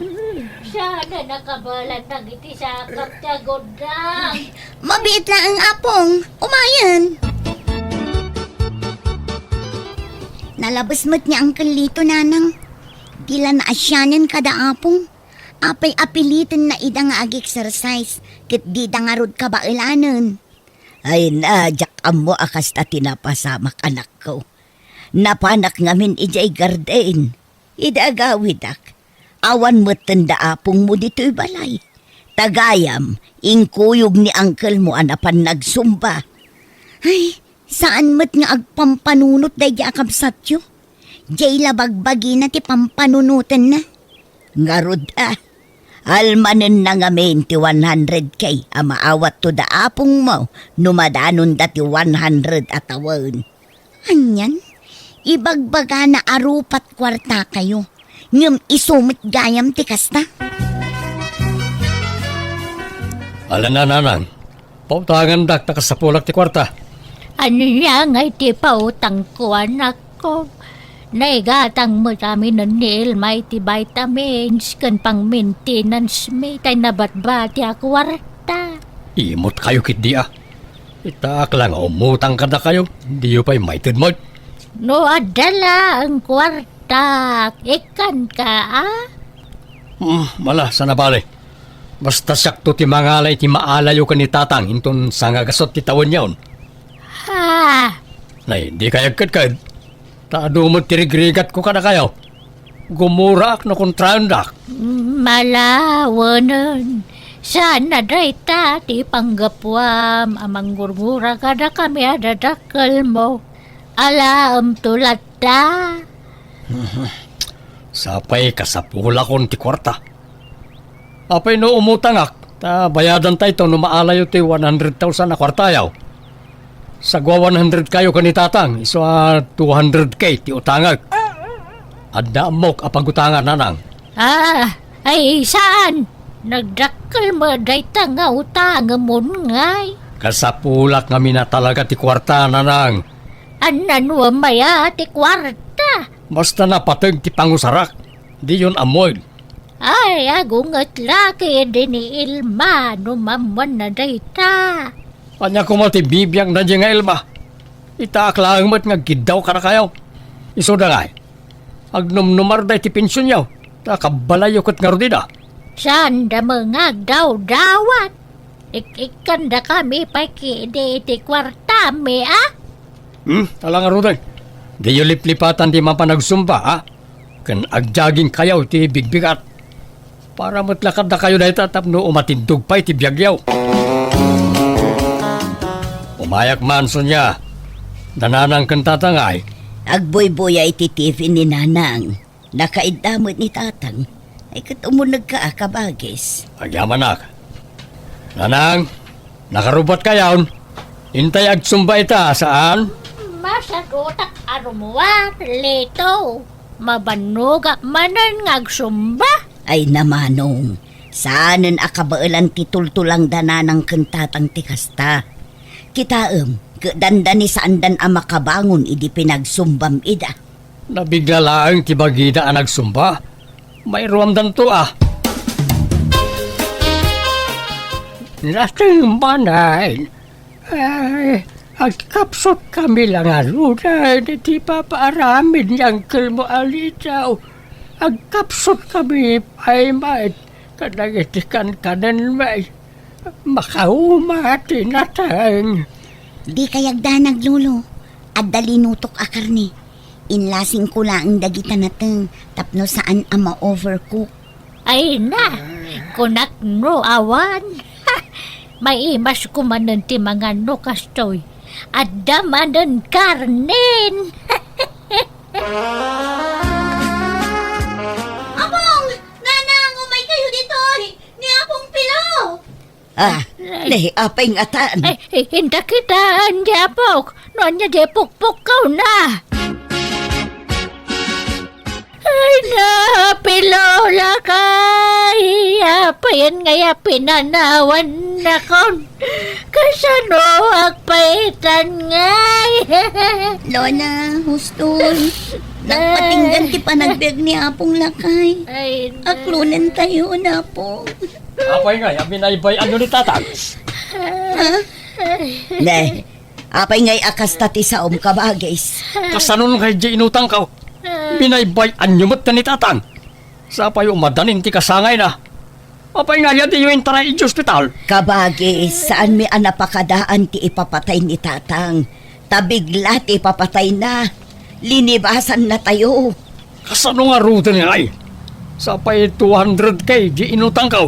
Speaker 5: Sana nakabalan ng iti sa kaptagodang.
Speaker 3: Mabit na ang apong. Umayan. Nalabas mo't niya ang kalito, nanang. Dila na asyanan kada apong. Apay apilitin na ida nga ag-exercise. Kit di da nga rod kabailanan. Ay na, jak amo akas ta tinapasamak anak ko. Napanak ngamin ijay garden. Ida agawidak. Awan mo't tanda apong mo dito'y balay. Tagayam, ingkuyog ni uncle mo anapan nagsumba. Ay, saan mo't nga agpampanunot day di akabsatyo? Jay labagbagi na ti pampanunutan na. Ngarod almanen na ngamin ti 100K amaawat to da apong mo numadanon da ti 100 atawan. Anyan, ibagbaga na arupat kwarta kayo. Ngam isumit gayam ti kasta.
Speaker 2: Alan na nanang, pautangan dak nakasapulak ti kwarta.
Speaker 5: Ano niya nga iti pautang ko anak ko. Naigatang mo kami ng nil may ti vitamins kan pang maintenance may tay nabatbati a kwarta.
Speaker 2: Imot kayo kit di Itak lang umutang ka na kayo, di yu pa'y maited mo.
Speaker 5: No adala ang kwarta, ikan ka
Speaker 2: Mala, sana bale. Basta sakto ti mangalay ti maalayo ka ni tatang inton sangagasot ti tawon yaon.
Speaker 5: Ha?
Speaker 2: Nay, di kayagkad. Taado mo tirigrigat ko ka na kayo. Gumurak na kontrandak.
Speaker 5: Malawanan. Sana dayta ti panggapwam amang gurgura kada kami adadakal mo. Alam tulad ta.
Speaker 2: Sapay kasapula kon ti kwarta. Apay no umutangak, ta bayadan tayo ito no maalayo ti 100,000 na kwartayaw. Sagwa 100 kayo kanitatang, iso 200K ti utangag. Adda mok apagutangan nanang.
Speaker 5: Ay saan? Nagdakal mo dayta nga utang mo ngay.
Speaker 2: Kasapulak nga na talaga ti kwarta nanang.
Speaker 5: Anan wa maya ti kwarta.
Speaker 2: Basta napatag ti pangusarak, di yun amoy.
Speaker 5: Ay agungat laki din ni Ilma numaman na dayta.
Speaker 2: Anya ko mo ti bibiyang na nga Elma. Itaaklaan mo't nga gidaw ka na kayo. Iso na nga agnumnumar day ti pensyon yaw. Ta kabalayo kat nga rodida.
Speaker 5: Saan da mga daw-dawat? Ikanda kami pakide iti kwartami, ah?
Speaker 2: Talang arudan. Di yung liplipatan di mapanagsumba, ha? Kan agjaging kayaw ti bigbigat. Para matlakad na kayo na itatapno umatindog pa iti biyagyaw. Umayak man so niya. Nananang kang tatangay.
Speaker 3: Agboy-boya iti TV ni Nanang. Nakaidamot ni Tatang. Ay katumunag ka kabagis.
Speaker 2: Agyamanak. Nanang, nakarubat kayaw. Intay agsumba ita, saan?
Speaker 5: Masagutak arumuat, lito. Mabanugak manan ngagsumba.
Speaker 3: Ay namanong, saanan akabailan titultulang dananang kentatang tikasta. Kitaem, kedandani saandan ang makabangon idi pinagsumbam ida.
Speaker 2: Nabigla laang tibagida ang nagsumba. May ruamdan to Lasting manay. Ay, agkapsot kami lang alunan. Di pa paaramin niyang kalmo alitaw. Agkapsot kami ay may kanagitikan kanan may makahumati natang.
Speaker 3: Di kayagdanag lulo, at dalinutok akarni. Inlasing ko lang ang dagita natin, tapno saan ama overcook.
Speaker 5: Ay na, kunak no awan. May imas kumanan ti mga no kastoy. At damanan karnen.
Speaker 3: Abong! Nanang, umay kayo dito! Ni akong pilaw! Nahi apay nga taan.
Speaker 5: Ay, hinda kita, anjapok. Noon niya di pukpuk kau na. Ay na, pilola kay. Apayan ngaya pinanawan na kon. Kasano agpaitan ngay.
Speaker 3: Lona, hustol. Nagpatinggan ti panagbiag ni apong lakay.
Speaker 5: Ay,
Speaker 3: Aklunan tayo na po.
Speaker 2: Apay nga, binaybay ano ni tatang?
Speaker 3: Ne, apay ngay akas tati sa kabagis.
Speaker 2: Kasanon kay di inutang ka. Binaybay anyo mo't ni tatang. Sa payo madanin ti kasangay na. Apay nga di yung taray iti hospital.
Speaker 3: Kabagis, saan mi anapakadaan ti ipapatay ni tatang. Tabigla ti ipapatay na. Linibasan na tayo.
Speaker 2: Kasano nga ruta niya ay? Sa pay 200 kay di inutang ka.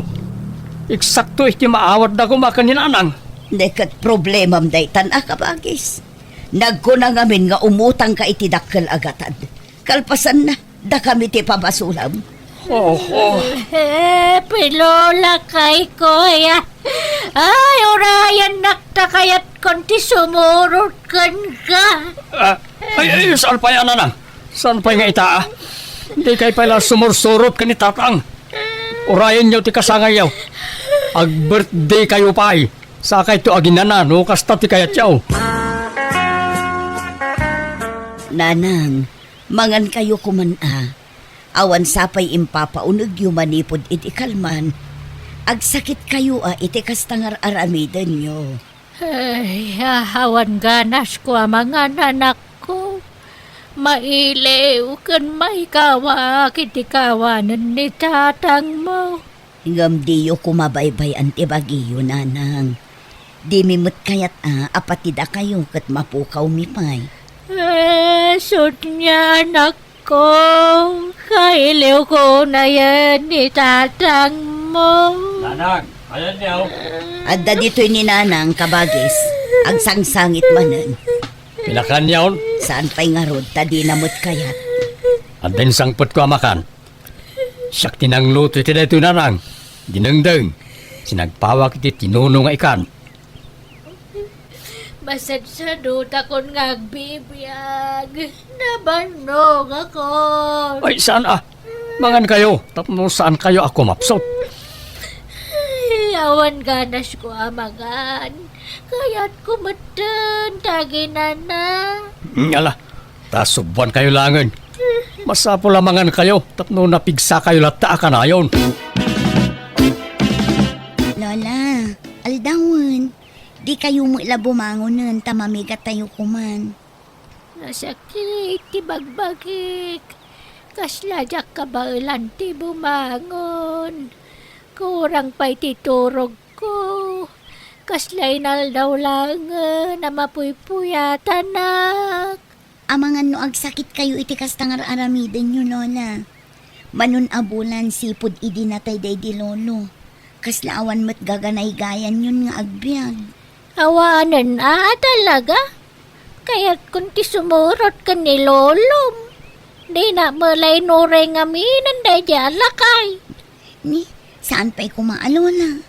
Speaker 2: Eksakto iti maawad na kumakan ni nanang.
Speaker 3: Nekat problemam daytan kabagis. Nagkuna ngamin nga umutang ka iti dakkel agatad. Kalpasan na, da kami ti pabasulam.
Speaker 5: pilola kay koya. Ay, orayan nakta kayat konti sumurot kan ka.
Speaker 2: Saan pa yan nanang? Saan pa nga ita? Hindi kay pala sumursurot ka ni tatang. Urayan niyo ti kasangayaw. Ag-birthday kayo pa ay. Saka ito aginana, no kasta ti kayat yaw.
Speaker 3: Nanang, mangan kayo kumana. Awan sapay impapaunag yu manipod iti kalman. Agsakit kayo iti kastangar aramidan nyo.
Speaker 5: Ay, hawan ganas ko ang mga nanak ko. Mailew kan may kawa kitikawanan ni tatang mo.
Speaker 3: Ngam diyo kumabaybay antibagiyo, nanang. Di mimut kayat apatida kayo kat mapukaw mipay.
Speaker 5: Sud niya anak ko. Kailew ko na yan ni tatang mo.
Speaker 2: Nanang, ayan niyaw.
Speaker 3: Adda dito'y ni nanang kabagis. Agsangsangit manan.
Speaker 2: Pinakan niyaw.
Speaker 3: Saan pa'y nga rod, tadi namot kayat.
Speaker 2: At din sangpot ko amakan. Siyak tinangluto iti dito nanang. Dinengdeng. Sinagpawak iti tinuno nga ikan.
Speaker 5: Masad sa duta kon nga agbibiyag. Nabanog ako.
Speaker 2: Ay, saan Mangan kayo. Tapos saan kayo ako mapsot?
Speaker 5: Awan ganas ko amagan. Kaya't kumatan, taginan na.
Speaker 2: Ala, tasubuan kayo langan. Masapo lamangan kayo. Tapno napigsa kayo lata ka na yun.
Speaker 3: Lola, aldawan. Di kayo mo ila bumangon tamamigat tayo kuman.
Speaker 5: Nasakit, tibagbagik. Kaslajak kabailan ti bumangon. Kurang pa'y titurog ko. Kaslay daw lang na mapuypuyatan nak.
Speaker 3: Amangan no ag sakit kayo iti kastang aramiden nyo, Lola. Manun abulan sipod idi natay day di lolo. Kaslaawan mat gaganay gayan yun nga agbyag.
Speaker 5: Awanan talaga. Kaya't kunti sumurot ka ni lolom. Di na malay nuray ngaminan day di alakay.
Speaker 3: Ni, saan pa'y kumaalala?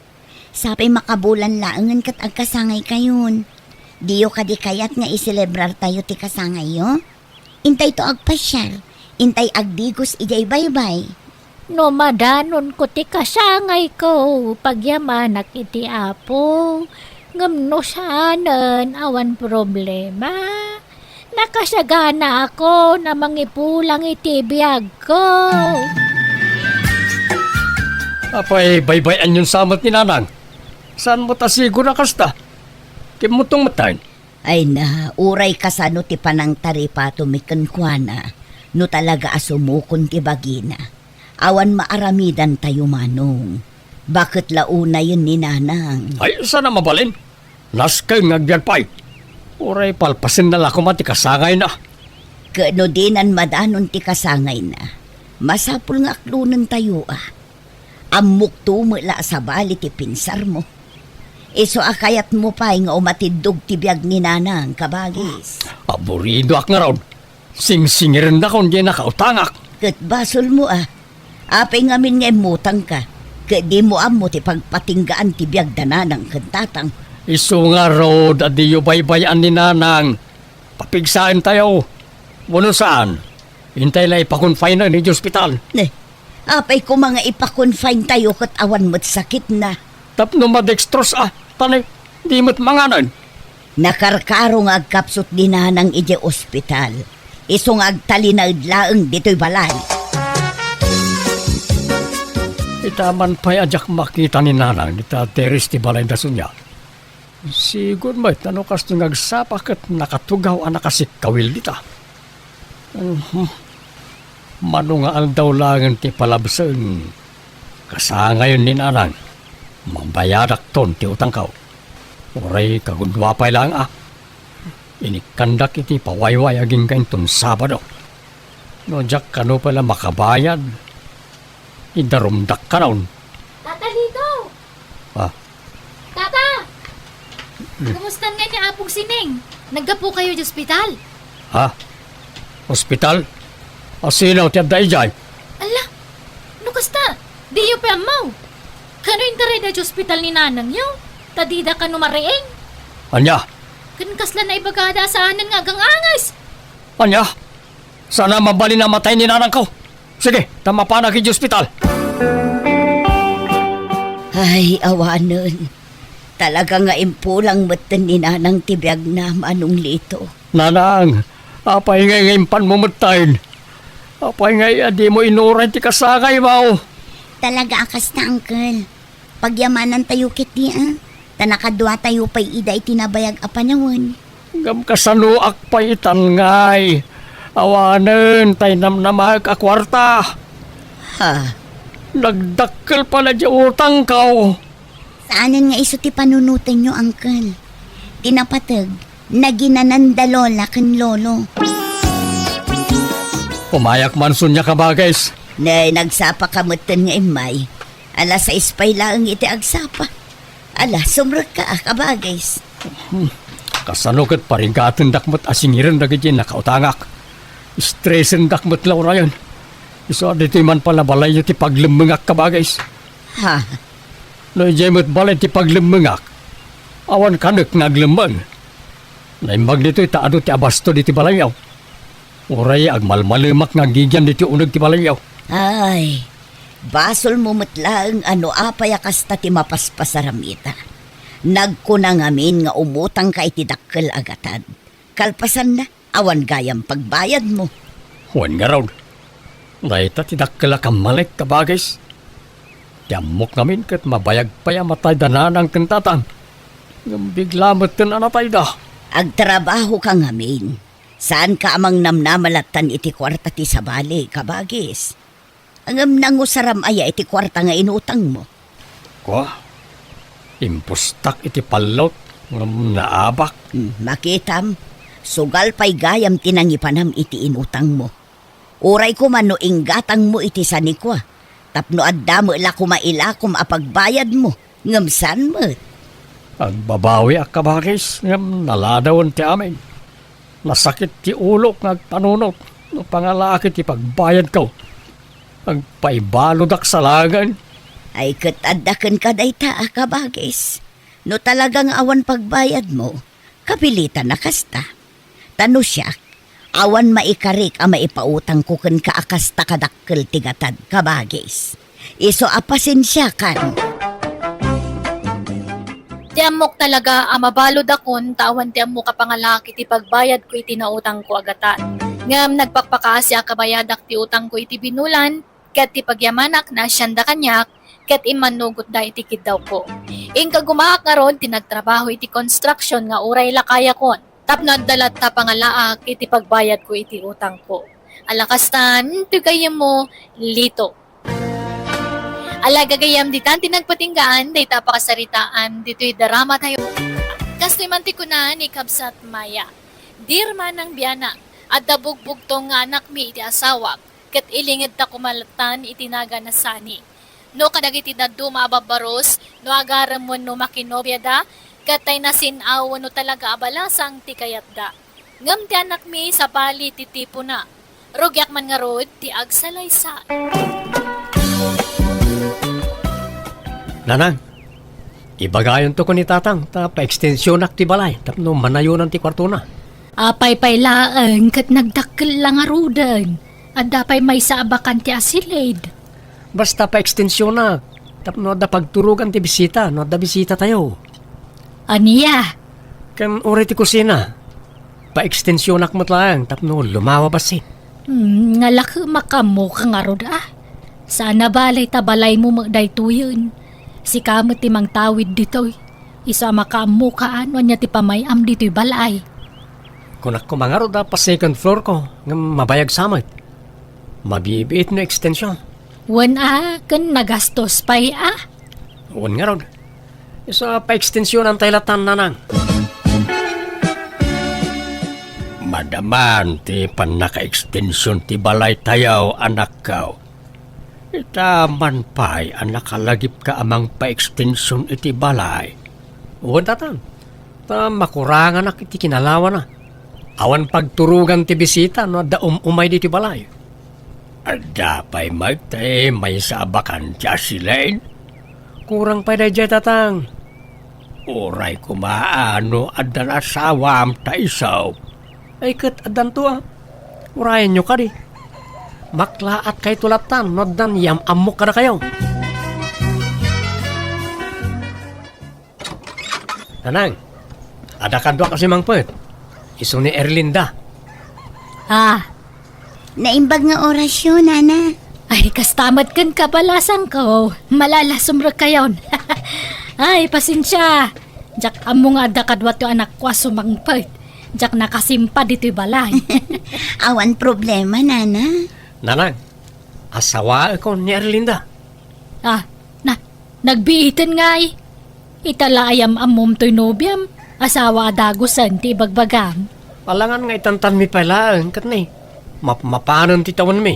Speaker 3: Sapay makabulan laangan kat agkasangay kayon. Diyo kadi kayat nga iselebrar tayo ti kasangay yo. Intay to agpasyal. Intay agdigos ijay baybay.
Speaker 5: No madanon ko ti kasangay ko. Pagyamanak iti apo. Ngamno sanan awan problema. Nakasagana ako na mangipulang iti biyag ko.
Speaker 2: Apay, baybayan yung samot ni Nanang. Saan mo tasigura kasta? Kim mo tong matayin.
Speaker 3: Ay na, uray kasano ti panang taripato mikankwana. No talaga asumukon ti bagina. Awan maaramidan tayo manong. Bakit launa yun ni Nanang?
Speaker 2: Ay, sana mabalin? Naskay ngagyan uray palpasin na lako mati kasangay na.
Speaker 3: Kano dinan madanon ti kasangay na. Masapul nga aklunan tayo Amok tumula sa bali ti pinsar mo. Iso akayat mo pa nga umatidog ti biyag ni Nanang kabagis.
Speaker 2: Aburido ak nga raw. Sing-singirin na kung di nakautangak.
Speaker 3: Kat basol mo Apay ngamin nga mutang ka. Kat di mo amo ti pagpatinggaan ti biyag dananang kantatang.
Speaker 2: Iso nga raw adiyo baybayan ni Nanang. Papigsain tayo. Wano saan? Hintay lang ipakonfine na ni hospital.
Speaker 3: Apay ko mga ipakonfine tayo kat awan mo't sakit na.
Speaker 2: Tapno madextros tanay, di mo't manganan.
Speaker 3: Nakarkarong agkapsot din na ng ije ospital. Isong agtalinaid laeng dito'y balay.
Speaker 2: Itaman pa'y ajak makita ni Nanang ni Teres ti balay da sunya. Sigur mo't ano kas nung agsapak at nakatugaw nakasik kawil dita. Manungaan daw lang ti palabsan. Kasangayon ni Nanang. Mambayadak ton ti utang kaw. Oray kagundwapay lang Inikandak iti pawayway aging kain ton Sabado. No jak kano pala makabayad. Idarumdak ka raon.
Speaker 1: Tata dito! Tata! Kumusta nga niya apong sining? Naggapo kayo di ospital?
Speaker 2: Hospital? Asinaw ti abda ijay?
Speaker 1: Ala! Nukasta? Di yu pa amaw? Kano yung taray na di ospital ni Nanang yaw? Tadida ka numaraing?
Speaker 2: Anya?
Speaker 1: Kankasla na ibagada sa anan nga gang angas.
Speaker 2: Anya? Sana mabali na matay ni Nanang ko. Sige, tama pa na ki hospital.
Speaker 3: Ay, awanon. Talaga nga impulang matan ni Nanang tibiyag na manong lito.
Speaker 2: Nanang, apay ngay pan mo matayin. Apay ngay adi mo inuran ti kasakay mo.
Speaker 3: Talaga akas na, Uncle. Pagyamanan tayo kiti, Tanakadwa tayo pa'y iday tinabayag apanawan.
Speaker 2: Gam kasanuak pa itan ngay. Awanen, tay namnamag akwarta. Nagdakkel pala di utang kaw.
Speaker 3: Saanan nga iso ti panunutan nyo, Uncle? Tinapatag, naginanandalola kan lolo.
Speaker 2: Pumayak mansun niya kabagays.
Speaker 3: Nay, nagsapa kamutan nga imay. Alas 6 pa'y laang iti agsapa. Ala, sumrot ka kabagays.
Speaker 2: Kasanukot paringgatun dakmat asingiran na ganyan nakautangak. Stressin dakmat law na yun. Iso dito man pala balay nyo ti paglimengak kabagays. No ijemot balay ti paglimengak. Awan kanek naglimeng. Naimbag dito itaado ti abasto diti balay yaw. Uray agmalmalimak nagigyan diti unag ti balay yaw.
Speaker 3: Ay, basol mo matlaang apay akasta ti mapaspasaramita. Nagkunang amin nga umutang ka iti dakkel agatan. Kalpasan na, awan gayam pagbayad mo.
Speaker 2: Huwan nga raw. Dahita ti dakkel kamalik kabagis. Tiamok namin kat mabayag paya matay dananang kentatang. Bigla matin anatay da.
Speaker 3: Agtrabaho ka ngamin. Saan ka amang namnamalatan iti kwarta ti sabali kabagis? Ang nangusaram aya iti kwarta nga inutang mo.
Speaker 2: Kwa? Impustak iti palot ngam naabak.
Speaker 3: Makitam, sugal pa'y gayam tinangipanam iti inutang mo. Uray ko man no inggatang mo iti sanikwa. Tapno adda mo la kumailakom apagbayad mo. Ngamsan mo.
Speaker 2: Agbabawi ak kabakis ngam naladawan ti amin. Nasakit ti ulok ngagpanunot no pangalakit ti pagbayad ko. Agpaibalodak sa lagan.
Speaker 3: Ay katadakan ka dayta kabagis. No talagang awan pagbayad mo, kapilitan na kasta. Tano siya, awan maikarik ang maipautang ko kan kaakasta kadakkel tigatad kabagis. Iso apasensya kan.
Speaker 1: Tiamok talaga mabalod akon, tawan tiamok kapangalaki ti pagbayad ko iti nautang ko agatan. Ngam nagpakpakasya kabayadak ti utang ko iti binulan, ket ti pagyamanak na siyanda kanyak, ket imanugot da iti daw ko. Ingka gumaak nga ron, tinagtrabaho iti construction nga uray lakaya kon. Tapno dalat ta pangalaak iti pagbayad ko iti utang ko. Alakastan, tugayam mo, lito. Alagagayam ditan tinagpatinggaan, day tapakasaritaan, dito'y drama tayo. Kasto'y mantik ko na ni Kabsat Maya. Dear Manang Bianang, at dabugbog tong anak mi iti asawak, ket ilingid ta kumalatan iti naga na sani. No kadagiti na dumababaros, no agaram mo no makinobya da, katay na sinaw no talaga abalasang ti kayat da. Ngam ti anak mi sa pali ti tipo na, rugyak man nga rod ti agsalaysa.
Speaker 2: Nanang, ibagayon to ko ni tatang, ta pa-extensyonak ti balay, tapno manayunan ti kwarto na.
Speaker 5: Apay pailaan kat nagdakkel lang arudan. At dapay may saabakan ti asilid.
Speaker 2: Basta pa-extensyonak, tapno da pagturugan ti bisita, no da bisita tayo.
Speaker 5: Aniya,
Speaker 2: Kan uri ti kusina, pa-extensyonak mo lang, tapno lumawa basi.
Speaker 5: ngalak makamo kang arod ah. Sana balay tabalay mo magdaytoyon. Si kamot ti mang tawid ditoy. Isa makamo kaan, wanya ti pamayam ditoy balay.
Speaker 2: Kunak ko mangaro da pa second floor ko, nga mabayag samot. Mabibiit no extension.
Speaker 5: Wan kan nagastos pay ah.
Speaker 2: Uwan nga ron. Isa pa-extensyon ang taylatan nanang. Madaman ti panaka-extensyon ti balay tayaw anak kao. Itaman pa'y anak kalagip ka amang pa-extensyon iti balay. Uwan tatan. Ta makurangan ak iti kinalawa na. Awan pagturugan ti bisita no da umay di ti balay. Adda pa'y magtay may sabakan ti asilain. Kurang pa da dya tatang. Uray kumaano adan asawam ta isaw. Ay kat adan to ah. Urayan nyo ka di. Maklaat kay tulatan no dan yam amok ka na kayo. Nanang, ada kadwa kasi mangpet. Iso ni Erlinda.
Speaker 3: Naimbag nga orasyon, Nana.
Speaker 5: Ay, kastamat kan kabalasang ko. Malalasum ra kayon. Ay, pasensya. Jak amo nga dakadwa to anak kwa sumangpet. Jak nakasimpa dito'y balay.
Speaker 3: Awan problema, Nana.
Speaker 2: Nanang, asawa ko ni Erlinda.
Speaker 5: Nagbiitan nga eh. Italayam amom to'y nobyam. Asawa adagusan ti bagbagam.
Speaker 2: Palangan nga itantan mi pala, kat ni. Mapanon ti tawan mi.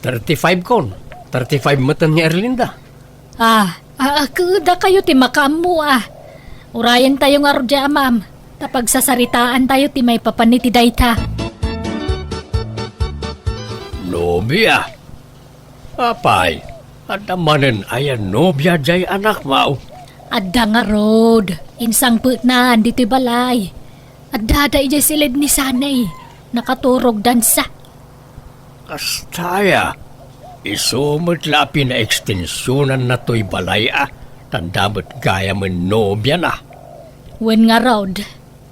Speaker 2: 35 kon. 35 matan ni Erlinda.
Speaker 5: Kuda kayo ti makamu ah. Urayan tayo nga rodya ma'am. Tapag sasaritaan tayo ti may papaniti dayta.
Speaker 2: Nobya. Apay, at amanin ayan nobya jay anak mau.
Speaker 5: Adda nga rod. Insang putnaan dito'y balay. Adda jay silid ni sanay. Nakaturog dansa.
Speaker 2: Kastaya, isumot lapi na ekstensyonan na to'y balay tandamot gaya mo nobya na.
Speaker 5: Wen nga rod.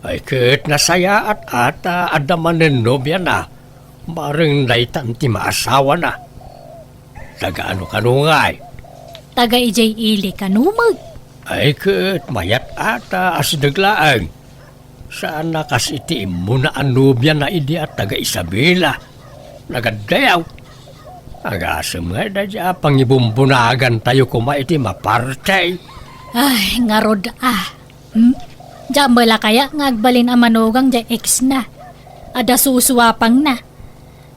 Speaker 2: Ay kat nasaya at ata adamanin nobya na. Maring naitan ti maasawa na. Tagaano kanungay.
Speaker 5: Taga ijay ili kanumag.
Speaker 2: Ay kat mayat ata as naglaang. Saan na kas iti muna ang nobya na idi at taga Isabela. Nagadayaw. Agasam nga da dya pangibumbunagan tayo kuma iti mapartay.
Speaker 5: Ay, ngarod Diyan bala kaya ngagbalin ang manugang jay ex na. Ada susuwapang na.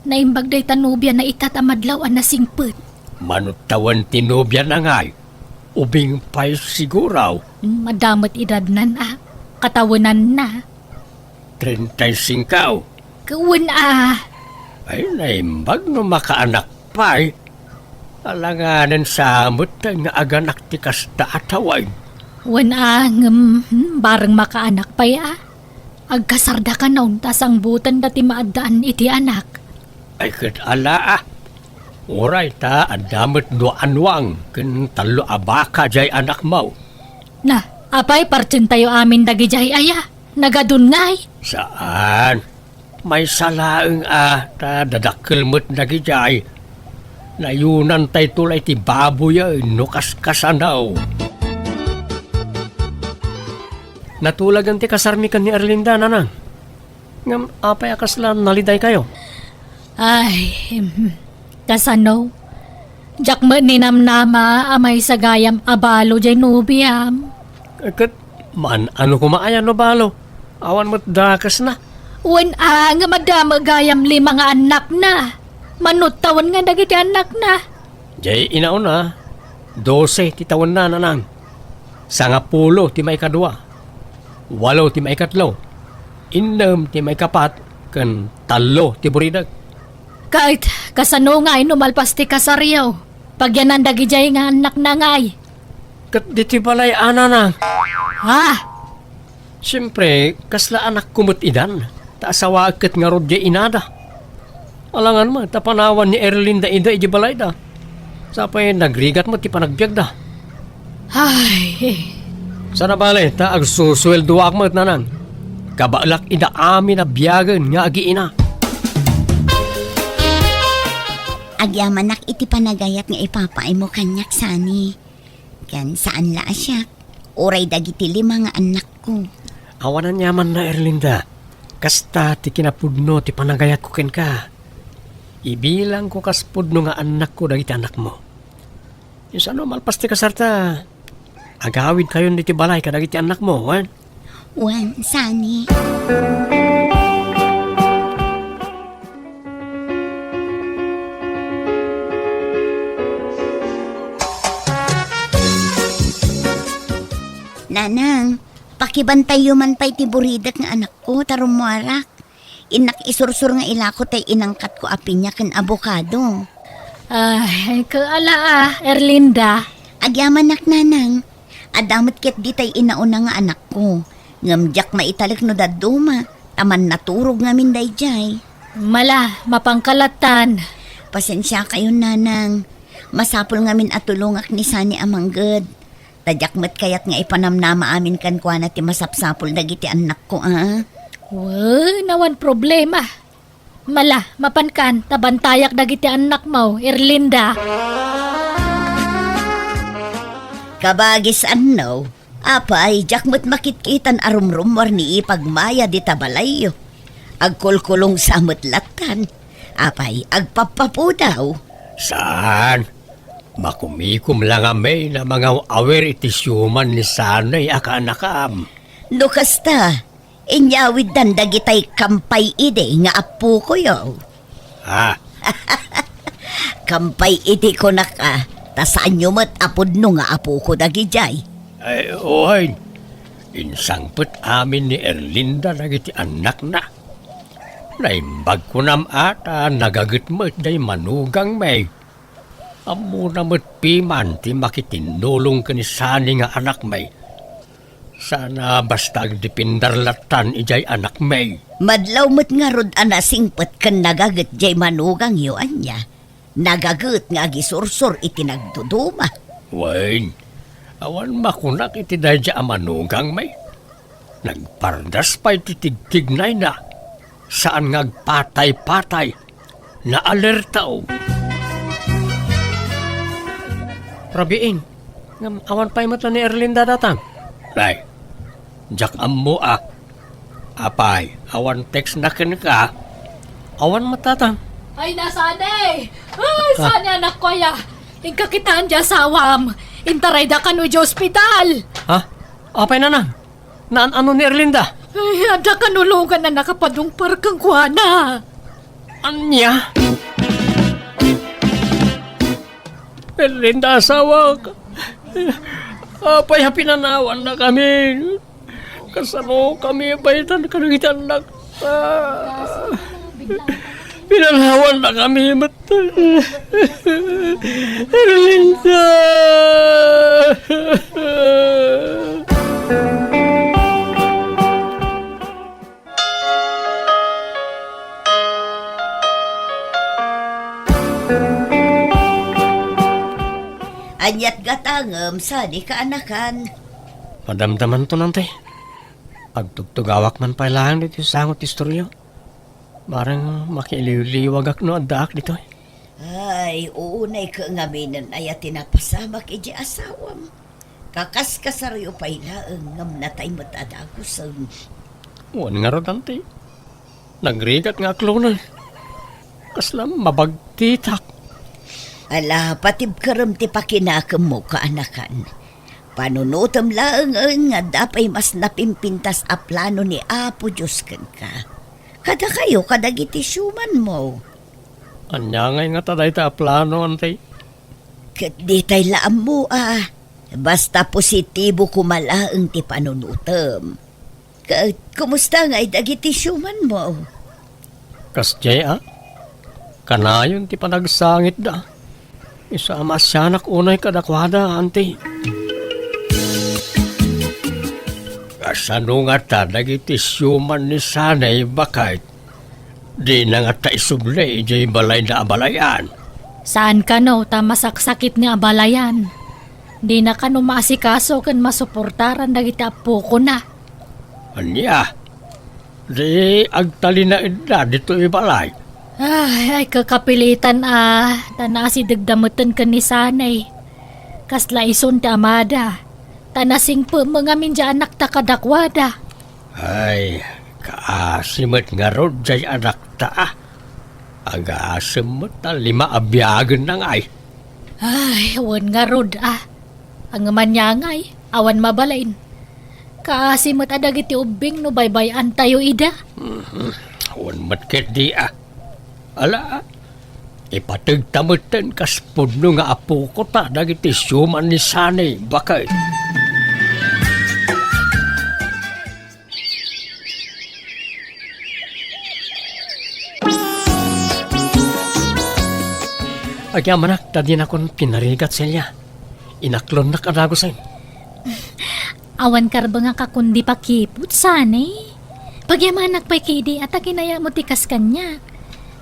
Speaker 5: Naimbag day tanubya na itatamadlaw ang nasingput.
Speaker 2: Manutawan tinubya na ngay. Ubing pa'y siguraw.
Speaker 5: Madamot idadnan Katawanan na.
Speaker 2: 35.
Speaker 5: Kawin
Speaker 2: Ay, naimbag no makaanak pa'y. Alanganan sa amot nga aganak ti kasta ataway.
Speaker 5: Barang makaanak pa Agkasarda ka naun tas ang butan dati maadaan iti anak.
Speaker 2: Ay, kat ala Oray ta, adamot do anwang. Ken talo abaka jay anak mo.
Speaker 5: Na, apay partin tayo amin dagi jay Nagadunay.
Speaker 2: Saan? May salaeng ta dadakkel mo't dagi jay. Nayunan tay tulay ti baboy no kaskasanaw. Natulagan ti kasarmikan ni Erlinda, nanang. Ngam, apay akaslan naliday kayo?
Speaker 5: Ay, kasano? Jak mo ninamnama amay sagayam abalo jay nubiam.
Speaker 2: Kat, man, ano kumaayan no balo? Awan mo't dakas na.
Speaker 5: Nga madama gayam 5 nga anak na. Manutawan nga dagiti anak na.
Speaker 2: Jay inauna, 12 ti taon na, nanang. 10 ti may kadwa. 8 ti may katlo. 6 ti may kapat. Kan 3 ti buridag.
Speaker 5: Kahit kasano nga numalpas ti kasaryaw. Pagyanan dagi jay nga anak na ngay.
Speaker 2: Kat diti balay na. Siyempre, kasla anak kumot idan. Taasawa kat nga rodya inada. Alangan mo, tapanawan ni Erlinda ida iji balay da. Sapay nagrigat mo ti panagbiag da.
Speaker 5: Ay,
Speaker 2: Sana balay, ta agsusweldo ak mo nanang. Kabalak ida amin na biyagan nga agiina.
Speaker 3: Agyamanak iti panagayat nga ipapaay mo kanyak sani. Kan saan la asyak? Oray dagiti 5 nga anak ko.
Speaker 2: Awanan yaman na Erlinda. Kasta ti kinapudno ti panagayat ko ken ka. Ibilang ko kaspudno nga anak ko dagiti anak mo. Yung ano malpas ti kasarta. Agawid kayo niti balay kadagiti anak mo, wan?
Speaker 3: Wan, sani. Nanang, pakibantay man pa'y tiburidak nga anak ko, tarumuarak. Inak isursur nga ilako tay inangkat ko apinya kan abokado.
Speaker 5: ay, kaala Erlinda.
Speaker 3: Agyamanak nanang, adamot ket di tay inauna nga anak ko. Ngamjak maitalik no daduma, taman naturog ngamin dayjay.
Speaker 5: Mala, mapangkalatan.
Speaker 3: Pasensya kayo nanang, masapol ngamin atulungak ni Sani amangged. Tadyak met kayat nga ipanamnama amin kan kwa na ti masapsapol dagiti anak ko
Speaker 5: Nawan problema. Mala, mapankan, tabantayak dagiti anak mo, Erlinda.
Speaker 3: Kabagis ano, apay jakmet makitkitan arumrum warni ipagmaya di tabalayo. Agkulkulong samot latan, apay agpapapu daw.
Speaker 2: Saan? Makumikom lang amay na mga awer iti syuman ni sanay akanakam.
Speaker 3: Lukasta, inyawid dan dagitay kampay ide nga apu ko yo. Kampay ide ko na ka, tasaan nyo mat apod no nga apu ko dagijay.
Speaker 2: Ay, ohay. Insangput amin ni Erlinda nagiti anak na. Naimbag ko nam ata nagagat mo't day manugang may. Amo na mo't piman ti makitinulong ka ni Sani nga anak may. Sana basta agdipindarlatan ijay anak may.
Speaker 3: Madlaw mo't nga rod anasingpet kan nagagat jay manugang yo anya. Nagagat nga gisursur iti nagduduma.
Speaker 2: Wain, awan makunak iti dadya manugang may. Nagpardas pa iti tigtignay na. Saan ngagpatay-patay na alerta o. Rabiin, awan pa'y mata ni Erlinda datang. Nay, jak ammo Apay, awan text na ka. Awan matatang.
Speaker 5: Ay, nasane! Ay, sana anak ko ya. Ingkakitaan dya sawam. Intaray da ka no di ospital.
Speaker 2: Ha? Apay nanang? Ano ni Erlinda?
Speaker 5: Ay, ada ka nulugan na nakapadungpar kang kuwana.
Speaker 2: Anya? Erlinda, asawa ka. Apay, pinanawan na kami. Kasano kami, bayitan ka ng itanak. Pinanawan na kami, Erlinda!
Speaker 3: Anyat gatangem, sani kaanakan.
Speaker 2: Padamdaman to nante. Pagtugtugawak man pa lang dito sa sangot istoryo. Marang makiliwliwagak no adak dito.
Speaker 3: Ay, uunay ka ngaminan ay tinapasamak iji asawam. Kakaskasaryo pa ilaang ngam natay matadagusan.
Speaker 2: Uwan nga ro tante. Nagrigat nga klona. Kaslam mabagtitak.
Speaker 3: Ala, patib karam ti pakinakam mo kaanakan. Panunutam lang nga dapay mas napimpintas a plano ni Apo Diyos kan ka. Kada kayo kadagiti syuman mo.
Speaker 2: Anya ngay nga taday ta plano antay.
Speaker 3: Kat di tay laam mo Basta positibo kumalaang ti panunutam. Kumusta nga dagiti syuman mo?
Speaker 2: Kasjay Kanayon ti panagsangit da. Isa masyanak unay kadakwada ante. Kasano nga ta dagiti syuman ni sanay bakit di na nga ta isublay jay balay na abalayan.
Speaker 5: Saan ka no, tamasaksakit ni abalayan. Di na ka no maasikaso kan masuportaran dagiti apo ko na.
Speaker 2: Anya, di agtali na edad dito ibalay.
Speaker 5: Ay, kakapilitan tanasi dagdamutan ka ni sanay. Kasla ison ti amada. Tanasing po mga minja anak ta kadakwada.
Speaker 2: Ay, kaasimot nga rod jay anak ta Aga-asimot na 5 abyagan na ngay.
Speaker 5: Ay, awan nga rod Ang manyangay, awan mabalain. Kaasimot adagiti ubing no baybayan tayo ida.
Speaker 2: Awan matkit di Ala, ipatagtamutan kas puno nga apo ko ta dagiti syuman ni sanay bakit. Agyamanak, tadi na kon pinarigat silya. Inaklon na kadagosin.
Speaker 5: Awan karba nga kakundi pakiput sanay. Pagyamanak pa'y kidi at akinaya mo tikas kanya.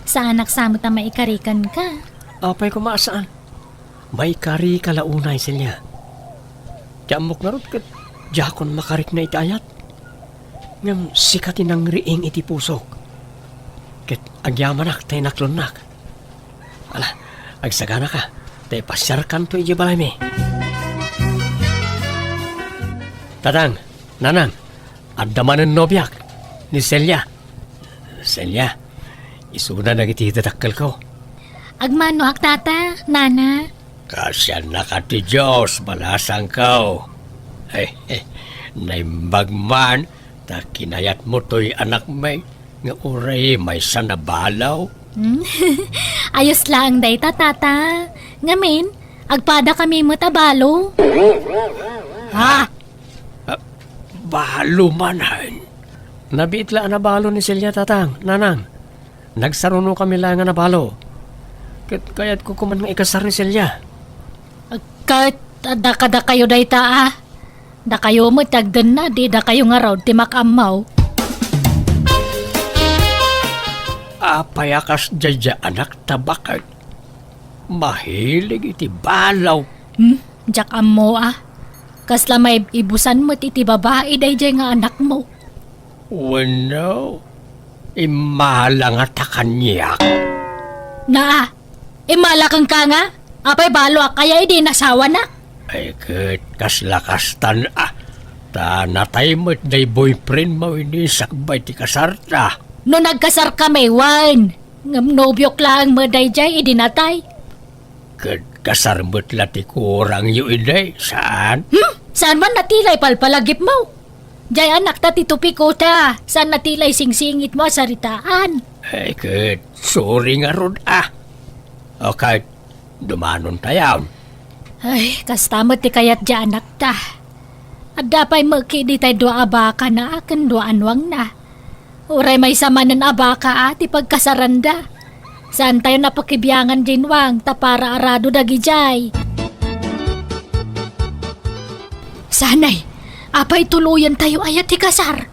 Speaker 5: Sa anak samot na maikarikan ka.
Speaker 2: Apay ko maasaan. May kari kalaunay silya. Tiamok na rot kat jakon makarik na itayat. Ngam sikatin ang riing iti pusok. Kat agyamanak tayo naklonak. Ala, agsagana ka. Tayo pasyarkan to iji balay me. Tatang, nanang, adamanan nobyak ni Celia. Celia, isuna na iti dadakkel ko.
Speaker 5: Agmano ak tata, nana.
Speaker 2: Kasyan na ka ti Diyos, balasang kao. Naimbagman, ta kinayat mo to'y anak may, nga uray may sanabalaw.
Speaker 5: Ayos lang day tata. Ngamin, agpada kami mo tabalo.
Speaker 2: Ha? Balo manan. Nabiitla na balo ni Celia tatang, nanang. Nagsaruno kami lang nga na balo. Kaya't ko kuman nga ikasar ni Celia.
Speaker 5: Kahit da kayo day ta Da kayo mo tagdan na, di da kayo nga raw timakamaw.
Speaker 2: Payakas dya anak tabakad. Mahilig iti balaw.
Speaker 5: Diyak amo Kasla may ibusan mo iti babae day nga anak mo.
Speaker 2: Wano, imala nga takanyak.
Speaker 5: Na imalakang ka nga? Apay balo kaya hindi nasawa na.
Speaker 2: Ay kat kaslakastan ta natay mo't day boyfriend mo inisakbay ti kasarta.
Speaker 5: No nagkasar kami, wan. Ngam nobyok lang mo day jay idinatay.
Speaker 2: Kat kasarmot lati kurang yun day. Saan?
Speaker 5: Saan man natilay palpalagip mo? Jay anak ta titupi ko ta. Saan natilay singsingit mo sa ritaan?
Speaker 2: Ay, kat, sorry nga ron Okay, dumanon tayo.
Speaker 5: Ay, kastamot ti kayat ja anak ta. At dapay maki di tayo dua abaka na akin dua anwang na. Uray may samanan abaka ti pagkasaranda. Saan tayo napakibiyangan dinwang ta para arado dagijay. Sanay, apay tuluyan tayo ayat ti kasar.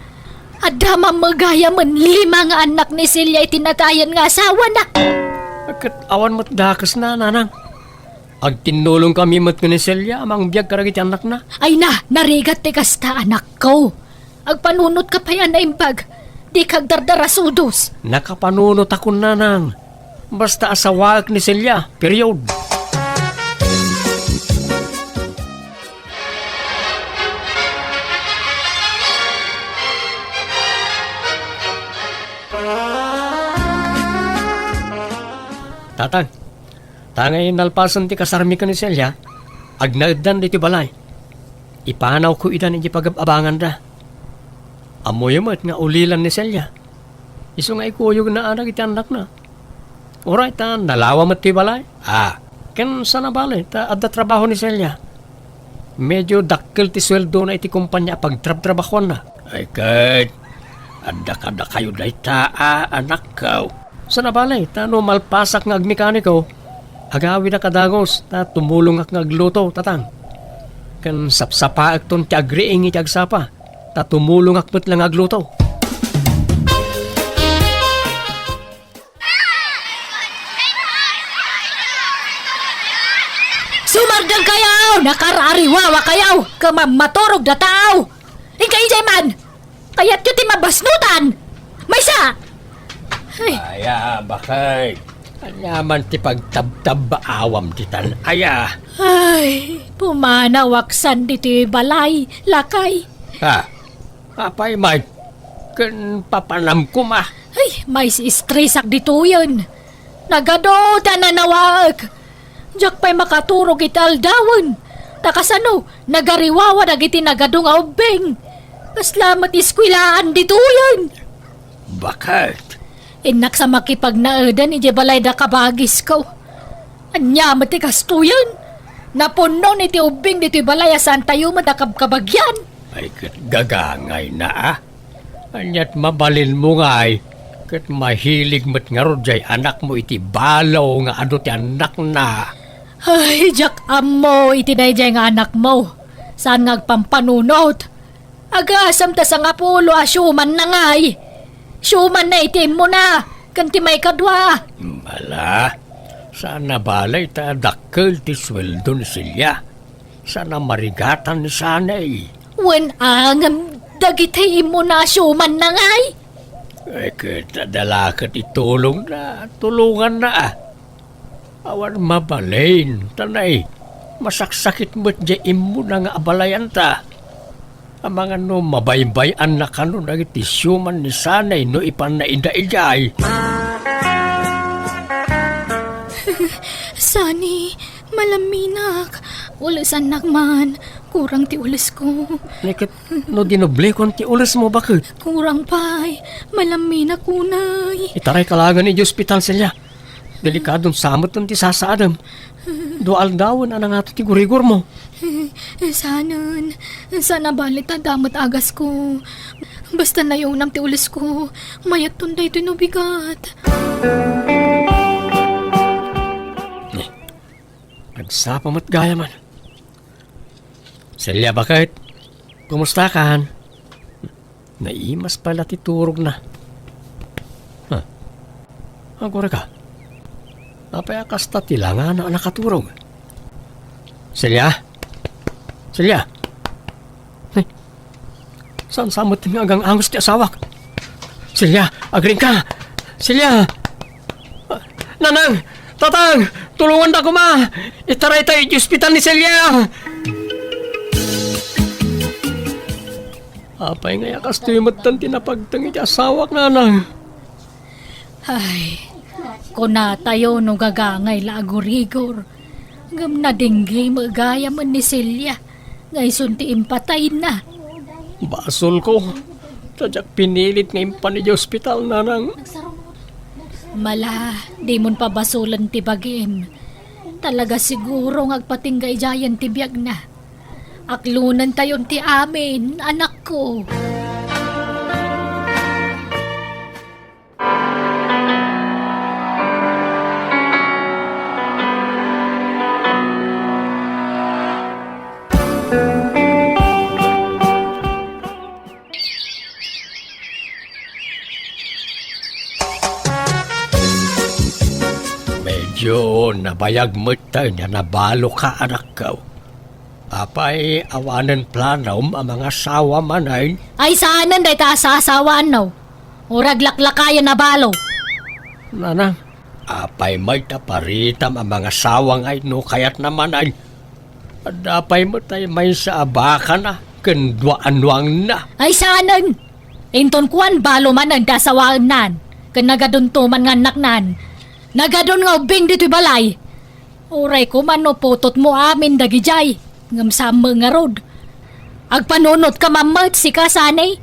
Speaker 5: At dama magaya man 5 nga anak ni Silya itinatayan nga asawa na.
Speaker 2: Kat awan mo't dakas na, nanang. Ag tinulong kami mo't ni Celia, amang biyag karagiti anak na.
Speaker 5: Ay na, narigat ti kasta anak ko. Ag panunot ka pa yan na imbag. Di kag dardarasudos.
Speaker 2: Nakapanunot ako, nanang. Basta asawag ni Celia, period. Tatang, tangay nalpasan ti kasarmi ka ni Celia, agnaedan di ti balay. Ipanaw ko idan iti pag-abangan da. Amoy mo't nga ulilan ni Celia. Iso nga ikuyog na anak iti anak na. Oray, nalawa mo't ti balay. Ken sana balay, adda trabaho ni Celia. Medyo dakkel ti sweldo na iti kumpanya pagtrab-trabahon na. Ay kat, adda kayo day anak kaw. Sana balay, no malpasak nga agmekaniko, agawi na kadagos, tumulong ak nga agluto, tatang. Kan sapsapa ak ton ti agriing iti agsapa, tumulong ak mo't lang agluto.
Speaker 5: Sumardang kayaw, nakarariwawa kayaw, kamaturog da tao. Ikay man, kaya't yun ti mabasnutan. May sa!
Speaker 2: Aya, bakay. Anyaman ti pagtabtab awam titan. Aya.
Speaker 5: Ay, pumanawaksan diti balay, lakay.
Speaker 2: Apay, Mike. Kan papanam ko ma.
Speaker 5: Ay, may si-stressak dito yun. Nagado, tananawag. Diyak pa'y makaturog italdawan. Takasano, nagariwawa nagiti nagado nga ubeng. Kaslamat iskwilaan dito yun.
Speaker 2: Bakit?
Speaker 5: Inak sa makipagnaedan, ije balay da kabagis ko. Anya, matikas to yan. Napuno ni ti ubing dito balay asan tayo madakab-kabagyan.
Speaker 2: Ay, kat gagangay na Anyat mabalin mo nga'y. Kat mahilig mo't nga rodjay anak mo iti balaw nga ano ti anak na.
Speaker 5: Ay, Jack amo, itinayjay nga anak mo. Saan nga agpampanunot? Agasam ta sa nga pulo asyuman na nga'y. Syuman na itim mo na, kanti may kadwa.
Speaker 2: Mala, sana balay dakkel ti sweldo ni Silya. Sana marigatan ni sanay.
Speaker 5: Wen angam, dagitay mo na syuman na nga'y.
Speaker 2: Ay, katadalakat itulong na, tulungan na Awan mabalain, tanay. Masaksakit mo't jaim mo na nga abalayan ta. Ang mga mabaybayan na kano nagiti syuman ni sanay no ipan na ida-iday.
Speaker 5: Sani, malaminak. Ulas anak man, kurang ti ulas ko.
Speaker 2: Nekit, no dinoble kon ti ulas mo bakit?
Speaker 5: Kurang pa'y, malaminak unay.
Speaker 2: Itaray kalagan ni hospital sila. Delikadong samot nun ti sasaadam. Doal dawan anang ato ti gurigor mo.
Speaker 5: Sana balit damot agas ko. Basta na yung nam ti ulis ko, mayat tunday tinubigat.
Speaker 2: Nagsapa mo't gaya man. Celia, bakit? Kumusta ka? Naimas pala ti turog na. Agora ka. Apay akasta tilangan na nakaturog. Celia? Celia? Saan samot nga agang angos ti asawak? Celia, agring ka! Celia! Nanang! Tatang! Tulungan na ko ma! Itaray tayo di ospital ni Celia! Apay nga yakas timatan tinapagtang iti asawak, nanang.
Speaker 5: Ay, kuna tayo no gagangay la agurigor. Ngam na dinggay magaya man ni Celia. Ngay sunti impatay na.
Speaker 2: Basol ko. Sadyak pinilit ngayon pa ni hospital, nanang.
Speaker 5: Mala, di mon pa basulan ti bagim. Talaga siguro ngagpatinggay jayan ti biyag na. Aklunan tayon ti amin, anak ko.
Speaker 2: Medyo nabayag mo tayo niya nabalo ka, anak ko. Apay awanan planom ang mga sawa manay.
Speaker 5: Ay saanan day ta sa asawaan no. Urag laklakayan na balo.
Speaker 2: Nanang, apay may taparitam ang mga sawang ay no kayat naman ay. Adapay mo tayo may sa abaka na, kandwaan-wang na.
Speaker 5: Ay saanan. Inton kuan balo man ang dasawaan nan. Kanagadun tuman nga naknan. Nagadon nga ubing dito'y balay. Uray ko man no putot mo amin dagijay. Ngam sa mga road. Agpanunot ka mamat si kasanay.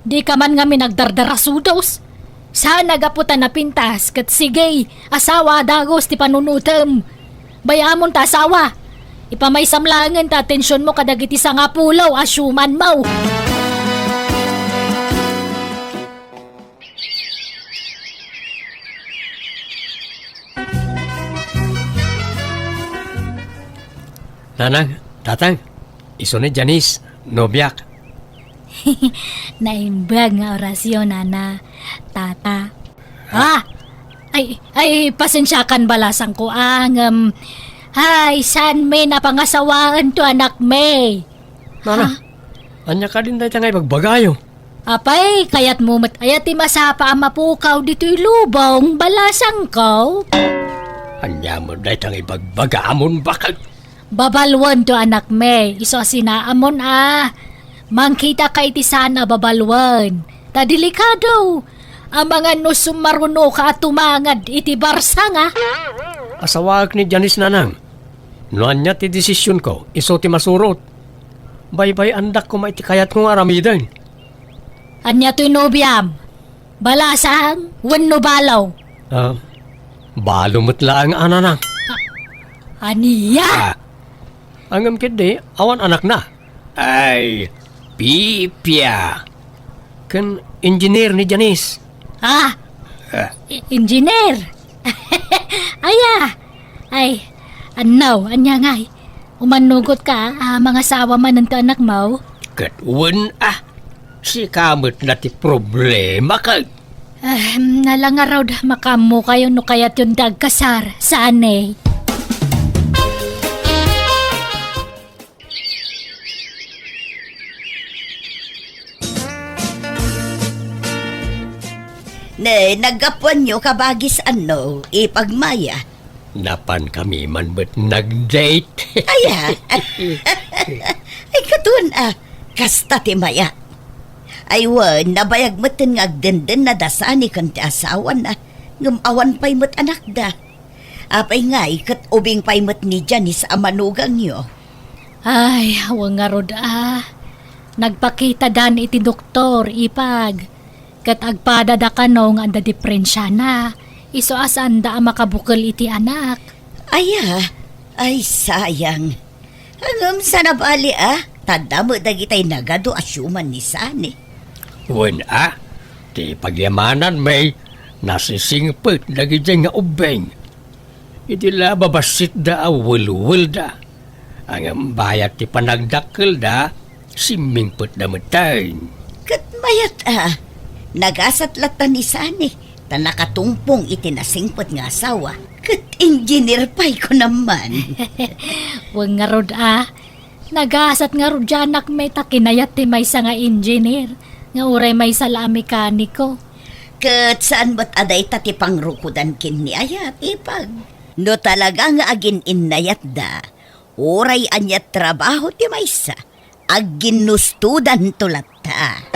Speaker 5: Di ka man nga minagdardarasudos. Sana gaputan na pintas kat sige asawa dagos ti panunutem. Bayamon ta asawa. Ipamay samlangan ta atensyon mo kadagiti sa nga pulaw asyuman mo.
Speaker 2: Nanang, tatang, iso ni Janice, nobyak.
Speaker 5: Naimbag nga orasyon, nana. Tata. Ay, pasensyakan balasang ko ang, ay, san may napangasawaan to anak may.
Speaker 2: Nana, anya ka din tayo ngay pagbagayo.
Speaker 5: Apay, kayat mo matayat masapa ang mapukaw dito'y lubong, balasang ko.
Speaker 2: Anya mo dahi tayo ngay pagbagamon bakag.
Speaker 5: Babalwan to anak may, iso sinaamon Mangkita ka iti sana babalwan. Ta delikado. Ang mga nusumaruno ka at tumangad iti barsa nga.
Speaker 2: Asawag ni Janice, nanang. Noan niya ti desisyon ko, iso ti masurot. Baybay andak ko maiti kayat kong aramidan.
Speaker 5: Anya to'y nobyam. Balasang, wenno balaw.
Speaker 2: Balo mo't lang ananang.
Speaker 5: Aniya?
Speaker 2: Angam kidi, awan anak na. Ay, Pipya. Kan engineer ni Janice.
Speaker 5: Engineer. Ay, anya ngay. Umanugot ka, mga sawa man ng anak mo.
Speaker 2: Katwan si kamot na ti problema ka.
Speaker 5: Nalangaraw makamu kayo no kayat yung dagkasar. Saan eh?
Speaker 3: Nagapuan nyo kabagis ipagmaya.
Speaker 2: Napan kami man ba't nag-date?
Speaker 3: Ay katun kasta ti maya. Ay nabayag matin nga agdenden na dasani kan ti asawan ngamawan pa'y mat anak da. Apay nga kat ubing pa'y mat ni Janice amanugang nyo.
Speaker 5: Ay, awang nga rod Nagpakita dan iti doktor, ipag. Kat agpadada ka nung anda diferensya na. Iso asan da makabukal iti anak.
Speaker 3: Ay sayang. Hanggang sa nabali tanda mo dagitay nagado asyuman ni Sani.
Speaker 2: Wen ti pagyamanan may nasisingpet dagiti nga ubeng. Iti la babasit da awul-wul da. Ang bayat ti panagdakkel da, simingpet da matay.
Speaker 3: Kat mayat nagasat latan ni Sani, ta nakatumpong itinasingpot nga asawa. Kat engineer pa'y ko naman.
Speaker 5: Wang nga rod nagasat nga rod janak may takinayat ti may nga engineer. Nga uray may sala mekaniko.
Speaker 3: Kat saan ba't aday tati pangrukudan kin ni ayat ipag. No talaga nga agin inayat da, uray anyat trabaho ti maysa, agin nustudan tulat ta.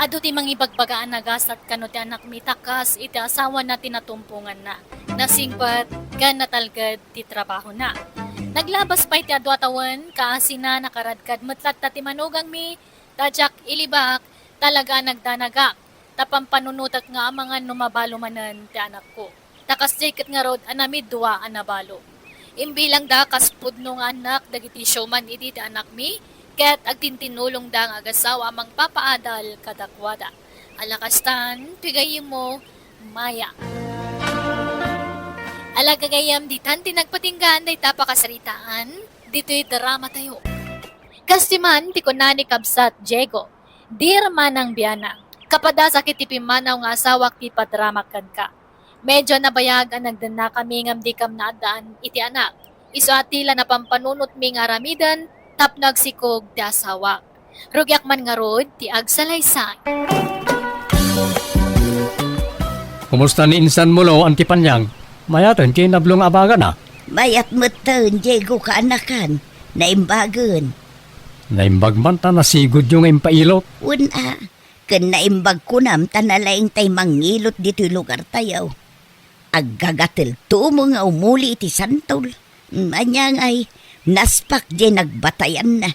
Speaker 1: Ado ti mangibagbagaan nagasat kano ti anak mi takas iti asawa na tinatumpungan na. Nasingpat gan natalgad ti trabaho na. Naglabas pa iti adu atawan kaasi na nakaradkad metlat ta ti manugang mi tadyak ilibak talaga nagdanagak. Tapampanunutak nga amangan numabalo manan ti anak ko. Takas jaket nga rod anamid dua anabalo. Imbilang da kaspudno nga anak dagiti showman iti ti anak mi ket agtintinulong da nga agasawa amang papaadal kadakwada. Alakastan tigayim mo Maya. Alagagayam di tanti nagpatinggan day tapakasaritaan dito'y drama tayo. Kastiman ti kunani kabsat Diego, Dir Manang Bianang, kapada sakit ti pimanaw nga asawak ti padramakan ka. Medyo nabayag ang nagdana kami ngam di kam naadaan iti anak. Iso atila na pampanunot mi nga ramidan tap nagsikog ti asawak. Rugyak man nga rod ti agsalaysay.
Speaker 2: Kumusta ni insan mo lo, Antipanyang? Mayatan kay nablong abaga na.
Speaker 3: Mayat matan, Diego kaanakan, naimbagan.
Speaker 2: Naimbag man ta nasigod yung impailot.
Speaker 3: Una, kan naimbag ko nam, tanalaing tay mangilot dito'y lugar tayo. Aggagatil to mo nga umuli iti santol. Manyang ay, naspak di nagbatayan na.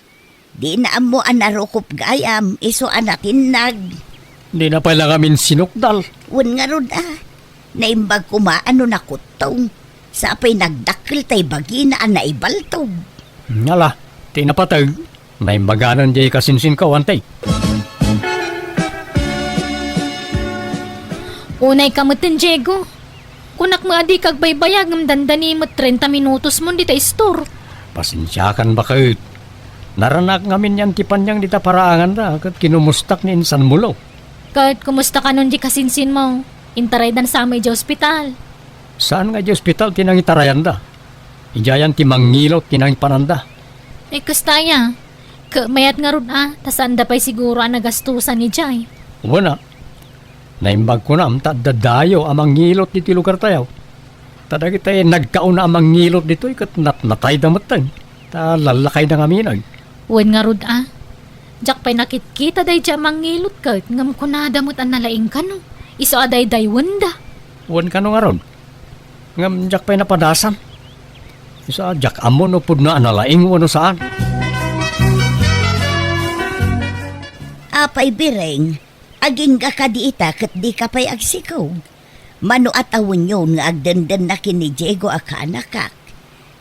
Speaker 3: Di na mo anarukop gayam, iso anatin nag.
Speaker 2: Di na pala kami sinukdal.
Speaker 3: Un nga ron naimbag ko maano na kutong. Sapay nagdakil tay bagina na ibaltog.
Speaker 2: Ngala, tinapatag. Naimbaganan di kasinsin ka, wantay.
Speaker 5: Unay kamutin, Diego. Kunak mo adi kag baybayag ng dandani mo 30 minutos mo di ta store.
Speaker 2: Pasensyakan ba kayo? Naranak ngamin yan Tipanyang di ta paraangan na kat kinumustak ni insan mulo.
Speaker 5: Kahit kumusta ka nun di kasinsin mo, intaray dan sa amay di ospital.
Speaker 2: Saan nga di ospital tinangitarayan da? Ijayan ti mangilot tinang pananda.
Speaker 5: Kastaya, mayat nga ron tasan da pa'y siguro ang nagastusan ni Jai.
Speaker 2: Wala. Naimbag ko na tadadayo amang ngilot dito lugar tayo. Tadagi tayo nagkauna amang ngilot dito ikat natay damatan. Ta lalakay na ngaminag.
Speaker 5: Wen nga ron Jak pa'y nakitkita day dya mangilot ka, ngam kunada mo't ang nalaing ka no. Iso aday day wanda.
Speaker 2: Wan ka no nga ron. Ngam jak pa'y napadasan. Isa jak amo no pud na analaing wano saan.
Speaker 3: Apay bireng, aging ka diita kat di ka pa'y agsikaw. Mano at awon yun nga agdandan na kini Diego akaanakak.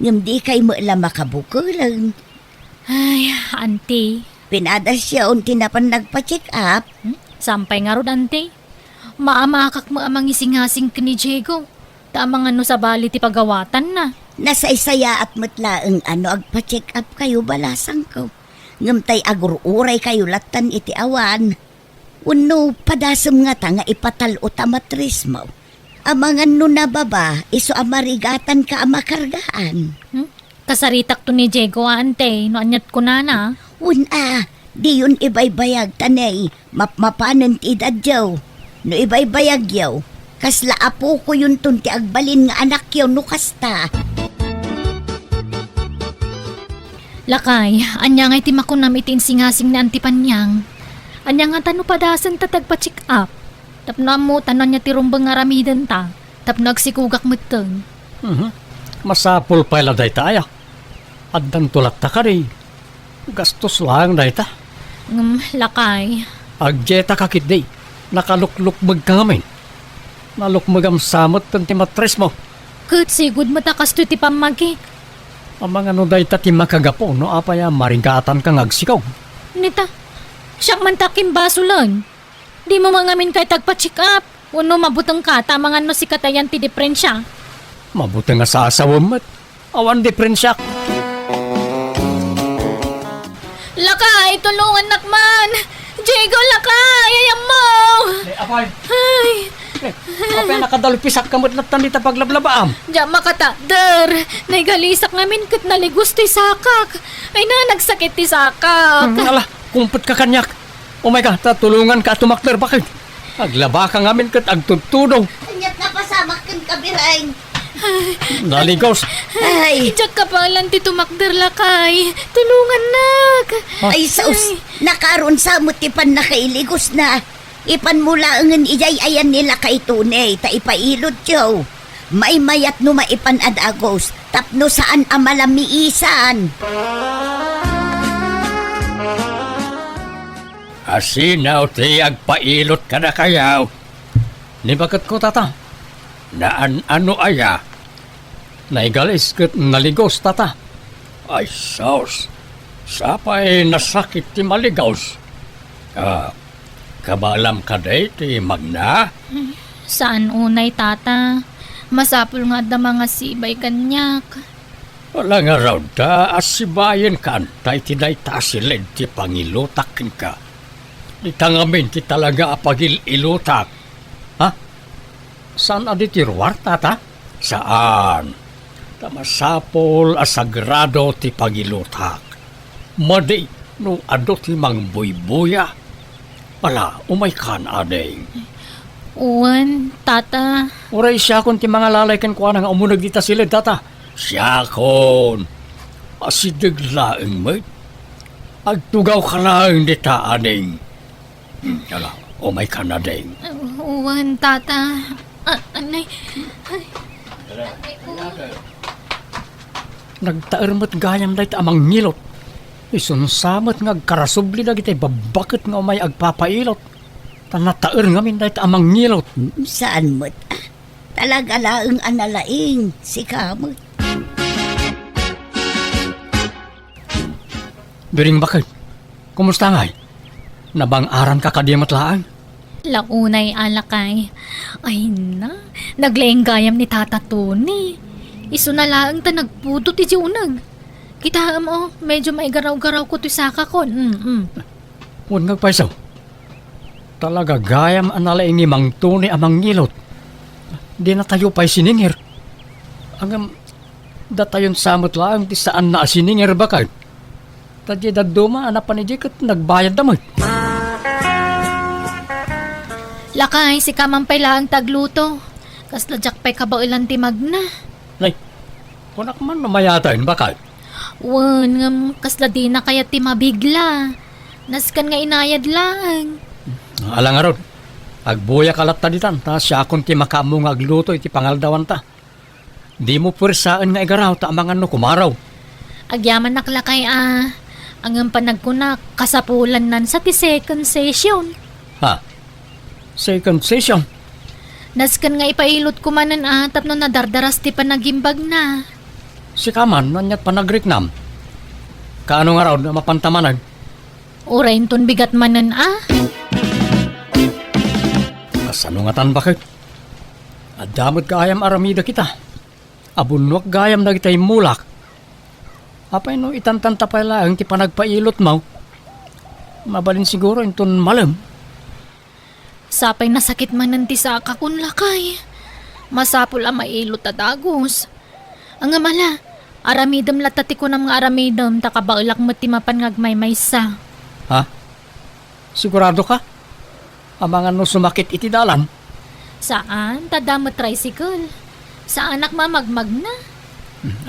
Speaker 3: Ngam di kay mo lang makabukulang.
Speaker 5: Ay, auntie.
Speaker 3: Pinadas siya unti na pan nagpa-check up.
Speaker 5: Sampay nga ron, auntie. Maamakak mo amang isingasing ni Diego. Tamang ano sa bali ti pagawatan na.
Speaker 3: Nasaysaya at matlaang ano agpa-check up kayo balasang ko. Ngamtay agururay kayo latan iti awan. Uno, padasam nga ta nga ipatal o tamatris mo. Amangan no na baba, iso amarigatan ka amakargaan.
Speaker 5: Kasaritak to ni Diego, ante. No anyat ko na na.
Speaker 3: Una, di yun ibaybayag tanay, mapmapanan ti dadyaw. No ibaybayag yaw, kasla apo ko yun tunti agbalin nga anak yaw no kasta.
Speaker 5: Lakay, anya nga iti makunam itin singasing na Antipanyang. Anya nga tano padasan tatag pa-check up. Tapno mo tanan niya tirumbang nga ramidan ta. Tapno agsikugak muteng.
Speaker 2: Masapul pala day tayo. Addan tulat ta ka rin. Gastos lang day ta.
Speaker 5: Lakay.
Speaker 2: Agjeta kakit day. Nakalukluk magkamin. Nalukmagam samot tanti matres mo.
Speaker 5: Kat sigud matakas to ti pamagi.
Speaker 2: Amang ano day ta ti makagapo no apaya maringkatan kang agsikaw.
Speaker 5: Nita, siyak man takim baso lang. Di mo mangamin kay tagpa-check up. Uno mabutang ka, tamang ano si katayan ti diferensya.
Speaker 2: Mabuti nga sa asawamat. Awan diferensya.
Speaker 5: Lakay, tulungan nakman! Diego, lakay! Ayam mo!
Speaker 2: Apay.
Speaker 5: Ay!
Speaker 2: Apay nakadalpisak kamot na tanita paglablabaam.
Speaker 5: Diyan makata, der! Naigalisak ngamin kat naligos ti sakak. Ay na, nagsakit ti sakak.
Speaker 2: Ala, kumput ka kanyak. Oh my God, tatulungan ka tumakter bakit? Aglaba ka ngamin kat agtutudong.
Speaker 3: Anyat na pasamak kan kabirain.
Speaker 2: Naligos.
Speaker 3: Ay,
Speaker 5: Diyan ka palan ti tumakder lakay. Tulungan nak.
Speaker 3: ay saus, nakaroon sa mutipan na kailigos na. Ipanmulaangan ijay ayan nila kay tunay, ta ipailot yo. May mayat no maipanadagos, tapno saan amalamiisan.
Speaker 2: Asinaw ti agpailot ka na kayaw. Ni bakit ko tata? Naan ano aya? Naigalis kat naligos tata. Ay sos, sapay nasakit ti maligos. Kabalam ka day ti magna?
Speaker 5: Saan unay, tata? Masapul nga da mga sibay kanyak.
Speaker 2: Wala nga raw da asibayan ka antay ti day tasilid ti pangilotakin ka. Di tangamin ti talaga apagil ilutak. Ha? Saan adi ti ruwar, tata? Saan? Tamasapol asagrado ti pagilutak. Madi, no ado ti mangbuybuya. Wala, umay kan ading.
Speaker 5: Uwan, tata.
Speaker 2: Uray siya kon ti mga lalay kan kuha nga umunag dita silid, tata. Siya kon. Asidaglaeng may. Agtugaw ka lang dita ading. Wala, umay kan ading.
Speaker 5: Uwan, tata. Anay.
Speaker 2: Nagtaermat gayam dahit amang ngilot. Isunsamat nga karasubli na kita babakit nga may agpapailot. Tanataer ngamin dahit amang ngilot.
Speaker 3: Saan mo't? Talaga laeng analaing, si kamot.
Speaker 2: Biring bakit? Kumusta ngay? Nabang-aran ka kadiyamat laan?
Speaker 5: Launay alakay. Ay na, naglaing gayam ni Tata Tony. Iso na lang ta nagputo ti unag. Kita mo, medyo may garaw-garaw ko ti saka kon.
Speaker 2: Huwag ngagpaisaw. Talaga gayam analaing ni Mang Tony amang ngilot. Di na tayo pa'y siningir. Hanggang datayon samot lang ti saan na siningir bakit? Tadya daduma anak panijikot nagbayad damag.
Speaker 5: Lakay, si Kamang pala ang tagluto. Kasladyak pa'y kabailan ti magna.
Speaker 2: Nay, kunak man namayatain bakit?
Speaker 5: Wan, kasla di na kaya ti mabigla. Naskan nga inayad lang.
Speaker 2: Alang nga ron, agbuya kalat taditan, ta siya akong ti makamu nga agluto iti pangaldawan ta. Di mo pursaan nga igaraw ta amangan no kumaraw.
Speaker 5: Agyaman naklakay ang panagkunak kasapulan nan sa ti second session.
Speaker 2: Ha? Second session?
Speaker 5: Naskan nga ipailot ko manan tapno nadardaras ti panagimbag na.
Speaker 2: Si Kaman, nanyat panagriknam. Kaano nga raw na mapantamanag?
Speaker 5: Urayin ton bigat manan
Speaker 2: Kasano nga tan bakit? Adamot gayam aramida kita. Abunwak gayam na kita'y mulak. Apay no itantanta pa lang ti panagpailot mo. Mabalin siguro inton malam.
Speaker 5: Sapay nasakit manan ti saka kun lakay. Masapul ang mailot at agos. Ang amala, aramidam latati ko ng mga aramidam takabaulak mo ti mapangagmay maysa.
Speaker 2: Ha? Sigurado ka? Amangan no sumakit iti dalan?
Speaker 5: Saan? Tadamot tricycle. Sa anak mamagmag na.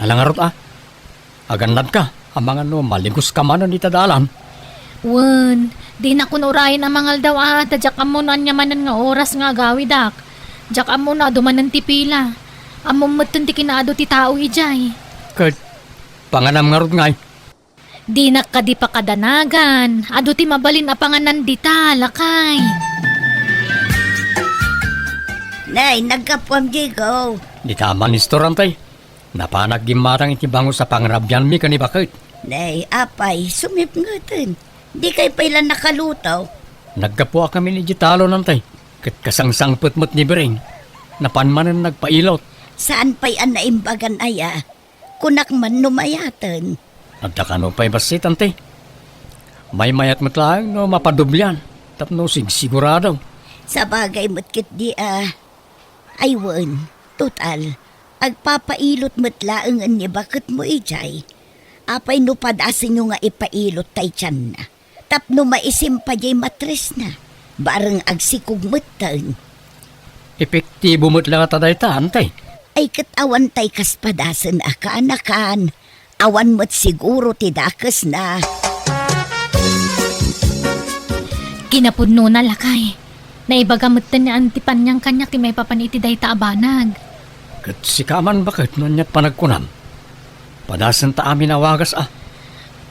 Speaker 2: Alangarot Agandad ka. Amangan no maligos ka manan iti dalan.
Speaker 5: Wan, di na kunurayan ang mangal daw tadyak amo na niya manan nga oras nga gawidak. Jak amo na dumanan ti pila. Amom matun ti kinaado ti tao ijay.
Speaker 2: Kurt, panganam ngarot ngay.
Speaker 5: Di na ka di pa kadanagan. Ado ti mabalin apanganan dita, lakay.
Speaker 3: Nay, nagkapwam jigo.
Speaker 2: Di taman istorantay. Napanag gimatang iti bango sa pangrabyan mi kanibakit.
Speaker 3: Nay, apay, sumip nga tin. Di kay pailan nakalutaw.
Speaker 2: Nagkapwa kami ni Gitalo nantay. Kat kasangsang putmut ni Bering. Napanmanan nagpailot.
Speaker 3: Saan pa'y naimbagan aya? Kunak man numayatan.
Speaker 2: Nagdakano pa'y basit ante. May mayat matlaang no mapadublyan. Tapno sigurado.
Speaker 3: Sa bagay mo't di aywan, total. Agpapailot matlaang ni bakit mo ijay. Apay no padasin nyo nga ipailot tay tiyan na. Tapno maisim pa jay matres na. Barang agsikog matan.
Speaker 2: Epektibo mo't lang at ta ante.
Speaker 3: Ay katawan tay kaspadasan anakan. Awan mo't siguro tidakas na.
Speaker 5: Kinapudno na lakay. Naibagamot na ni antipan niyang kanya ti may papaniti day taabanag.
Speaker 2: Kat sikaman bakit nanyat panagkunam? Padasan ta amin awagas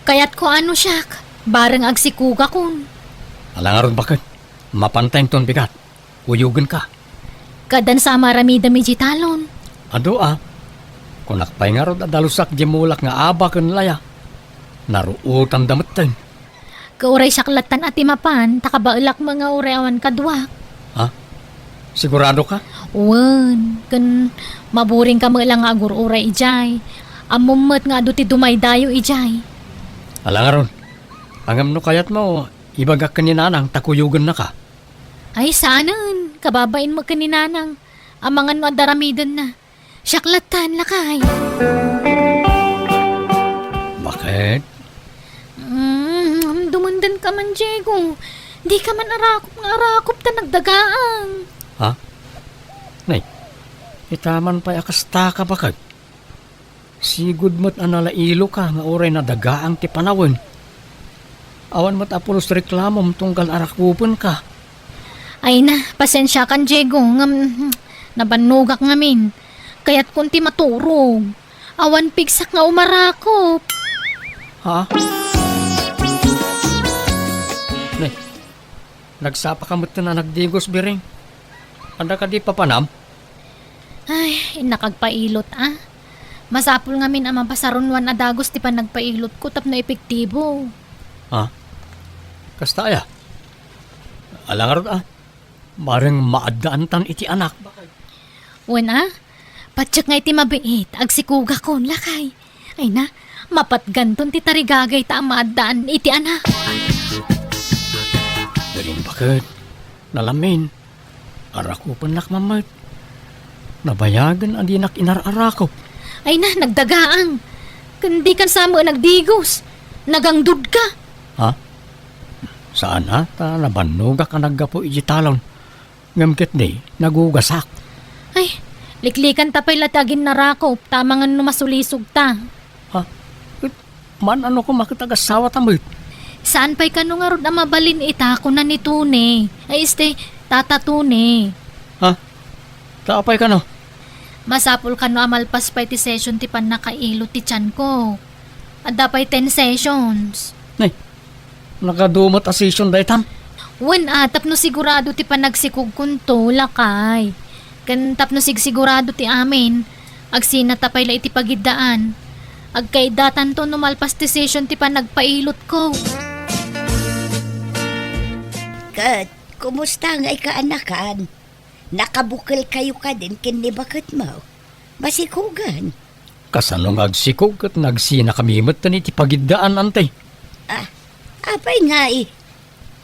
Speaker 5: Kaya't ko ano siya, bareng agsikuga kun.
Speaker 2: Alangaron bakit? Mapantay ton bigat. Uyugan ka.
Speaker 5: Kadan sa maramida mi jitalon.
Speaker 2: Ado Kung nakpay nga ron dalusak di mulak nga aba kan laya. Naruutan dametan.
Speaker 5: Kauray saklatan at imapan, takabailak mga ureawan kadwak.
Speaker 2: Sigurado ka?
Speaker 5: Wan, kan maburing ka mga lang agur uray ijay. Amumot nga do ti dumaydayo ijay.
Speaker 2: Alangaron. Angam no kayat mo, ibagak ka ni nanang takuyugan na ka.
Speaker 5: Ay saanan, kababain mo kaninanang. Amangan no adaramidan na. Saklatan lakay.
Speaker 2: Bakit?
Speaker 5: Dumundan ka man, Diego. Di ka man arakop ta nagdagaang.
Speaker 2: Nay, itaman pa akasta ka bakit? Sigud mo't analailo ka nga oray na dagaang ti panawin. Awan mo't apulos reklamom tunggal arakupon ka.
Speaker 5: Ay na, pasensya kan, Diego. Nabanugak ngamin. Kaya't kunti maturog. Awan pigsak nga umarakop.
Speaker 2: Nay, nagsapa ka mo't na nagdigos biring. Anda ka di papanam?
Speaker 5: Ay, nakagpailot Masapul ngamin ang mapasaronwan adagos ti pa nagpailot ko tapno epektibo.
Speaker 2: Kasta ya? Alangarot Bareng maadaan tan iti anak.
Speaker 5: Wen patsak nga iti mabiit, agsikuga kon lakay. Ay na, mapatganton ti tarigagay ta maadaan iti anak.
Speaker 2: Galing bakit? Nalamin. Arakupan nak mamat. Nabayagan ang dinak inararakop.
Speaker 5: Ay na, nagdagaang. Kundi kan sa mo nagdigos. Nagangdud ka.
Speaker 2: Saan ta nabanuga ka naggapo ijitalon. Ngamkit di, nagugasak.
Speaker 5: Ay, liklikan tapay latagin na rakop. Tamangan no masulisog ta.
Speaker 2: Man ano ko makitagasawa tamit.
Speaker 5: Saan pa'y kano nga ron mabalin itako na ni Tune? Ay tatatune.
Speaker 2: Taapay ka no?
Speaker 5: Masapul kano amalpas pa'y ti session ti pan nakailo ti tiyan ko. At dapay 10 sessions.
Speaker 2: Nay, nakadumot a session dahi tam.
Speaker 5: Wen tapno sigurado ti panagsikog kunto, lakay. Kan tapno sigurado ti amin. Agsina tapay la iti pagidaan. Agkaidatan to numalpas ti session ti panagpailot ko.
Speaker 3: Kat, kumusta nga ikaanakan? Nakabukal kayo ka din kini bakit mo? Masikugan.
Speaker 2: Kasano agsikog at nagsina kami matan iti pagidaan antay.
Speaker 3: Apay nga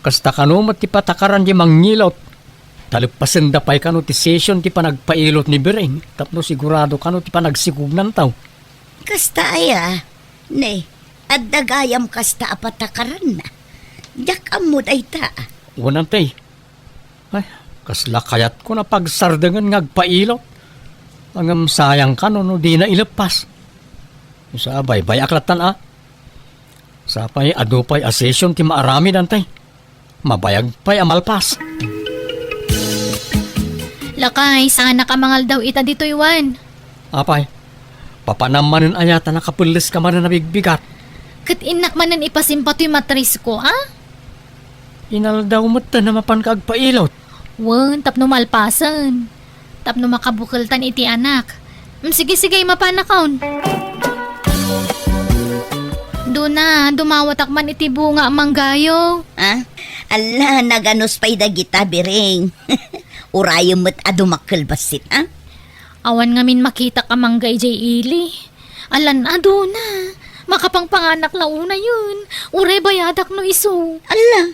Speaker 2: Kasta kanumat ti patakaran di mangnilot. Talipasen da pa'y kano ti session ti panagpailot ni Bering. Tapno sigurado kano ti panagsikog ng tao.
Speaker 3: Kasta Ne, at dagayam kasta apatakaran na. Yak amod ay ta.
Speaker 2: Unantay. Ay, kasla kayat ko na pagsardangan ngagpailot. Angam sayang ka no di na ilapas. Sa bay aklatan Sa pa'y adupay a session ti maarami dantay. Mabayag pa'y amalpas.
Speaker 5: Lakay, sana ka mangal daw ita dito iwan.
Speaker 2: Apay, papanamanin ayata nakapulis ka man na nabigbigat.
Speaker 5: Kat inak manan ipasimpato yung matris ko,
Speaker 2: Inal daw mata na mapankagpailot.
Speaker 5: Wan, tapno malpasan. Tapno makabukaltan iti anak. Sige, mapanakaon. Doon na, dumawatak man iti bunga manggayo.
Speaker 3: Ala, naganos pa'y dagita, Bering. Urayo mo't adumakal basit,
Speaker 5: Awan ngamin makita ka manggay jay ili. Alan, doon na. Makapangpanganak na una yun. Uray bayadak no iso.
Speaker 3: Ala,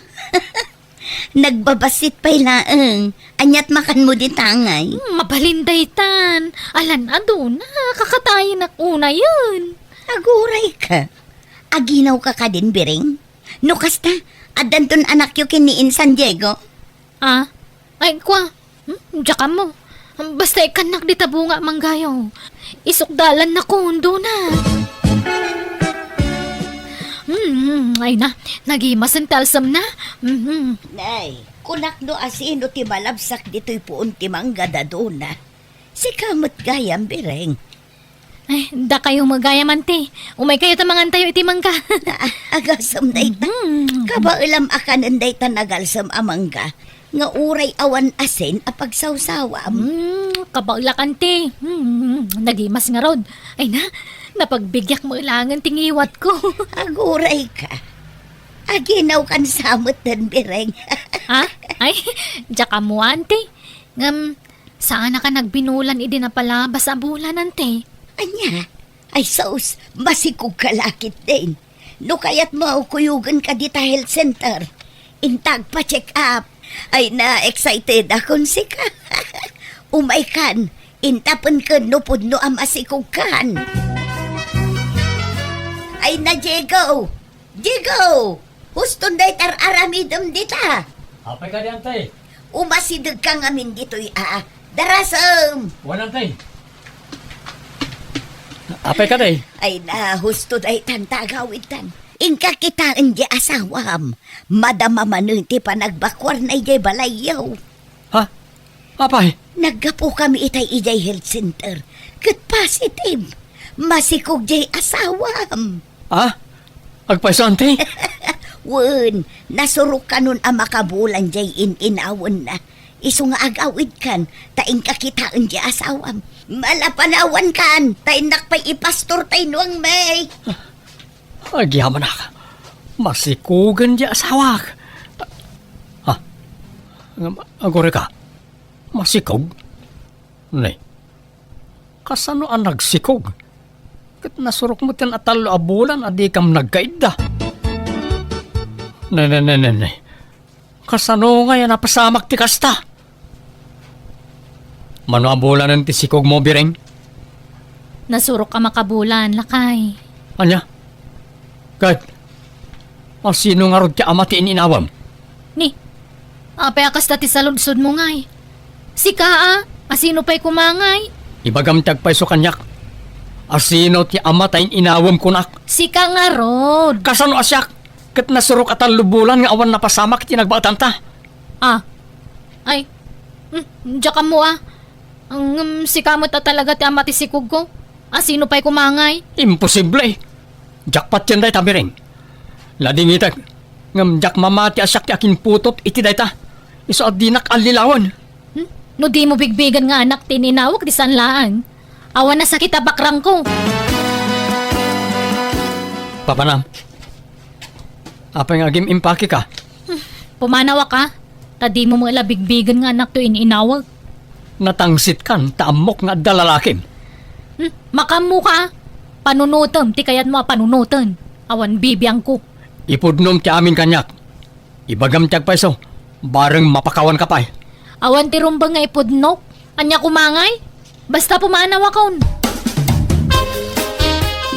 Speaker 3: nagbabasit pa'y laeng. Anyat makan mo din tangay.
Speaker 5: Mabalinday tan. Alan, doon na. Kakatayin ak una yun.
Speaker 3: Aguray ka. Aginaw ka din, Bering. No kasta, adanton anak yu kiniin San Diego.
Speaker 5: Ay, kwa. Diyan mo. Basta ikanak di tabunga manggayo. Isukdalan na kundo na. Ay na, nagimasan talsam na.
Speaker 3: Nay, Kunak no asino ti malabsak dito'y puon ti mangga dadona. Si kamot gayam bireng.
Speaker 5: Ay, da kayo magayaman ti. Umay kayo tamangan tayo itimang ka.
Speaker 3: Agasam na ita. Kabailam akanan day tanagalsam amangga. Nga uray awan asin apagsawsawam.
Speaker 5: Kabaglakan ti. Nagimas nga rod. Ay na, napagbigyak mo ilangan tingiwat ko.
Speaker 3: Aguray ka. Aginaw kan samot dan bireng.
Speaker 5: Ha? Ay, jaka mo ante. Ngam, saan na ka nagbinulan idi na palabas a bulan ante?
Speaker 3: Anya, ay saus, masikog kalakit din. No kaya't maukuyugan ka dita health center. Intag pa check up. Ay na-excited akong sika. Umay kan, intapan ka no pudno ang masikog kan. Ay na, Diego! Diego! Huston day tar aramidam dita.
Speaker 2: Apay ka di, antay.
Speaker 3: Umasidag ka ngamin dito'y darasam!
Speaker 2: Walang tay. Apay ka day.
Speaker 3: Ay na, husto day tantagawitan. Ingka kita di asawam. Madama manunti pa nagbakwar na ijay balayaw.
Speaker 2: Ha? Apay?
Speaker 3: Naggapo kami itay ijay health center. Kat positive. Masikog jay asawam.
Speaker 2: Ha? Agpaiso, antay?
Speaker 3: Wen, nasurok ka nun ang makabulan jay inawon na. Iso nga agawid kan, taing kakitaan di asawam. Malapanawan kan, taing nakpay ipastor tay nuang may.
Speaker 2: Agyaman ka. Masikugan di asawak. Ha? Agore ka? Masikog? Nay, kasano ang nagsikog? Kat nasurok mo tin atalo abulan adi kam nagkaida. Nay. Kasano nga yan napasamak ti kasta? Mano abulan ng tisikog mo, bireng?
Speaker 5: Nasurok ka makabulan, lakay.
Speaker 2: Anya? Kahit, sino nga rod ka amatiin inawam?
Speaker 5: Ni, apay akas dati sa lunsod mo ngay. Sika asino pa'y kumangay?
Speaker 2: Ibagam tagpay so kanyak. Asino ti amatain inawam kunak?
Speaker 5: Sika nga rod.
Speaker 2: Kasano asyak? Kat nasurok at ang lubulan nga awan napasamak ti nagbatan ta.
Speaker 5: Ay, diya ka mo Ang sika mo ta talaga ti amati sikog ko. Asino pa'y kumangay?
Speaker 2: Imposible. Jackpot yan day tabiring. Lading itag. Ngam jak mamati asyak ti akin putot iti day ta. Iso at dinak alilawan.
Speaker 5: No di mo bigbigan nga anak tininawag di sanlaan. Awan na sakit abakrang ko.
Speaker 2: Papanam. Apay nga agim impake ka.
Speaker 5: Pumanawa ka. Tadi mo mga labigbigan nga anak to inawag.
Speaker 2: Natangsit kan taamok nga dalalakim.
Speaker 5: Makamu ka. Panunutom, ti kayat mo panunutan. Awan bibiyang ko.
Speaker 2: Ipudnom ti amin kanyak. Ibagam ti agpaiso. Bareng mapakawan ka pa'y.
Speaker 5: Awan ti rumbang nga ipudnok. Anya kumangay. Basta pumanawa kaun.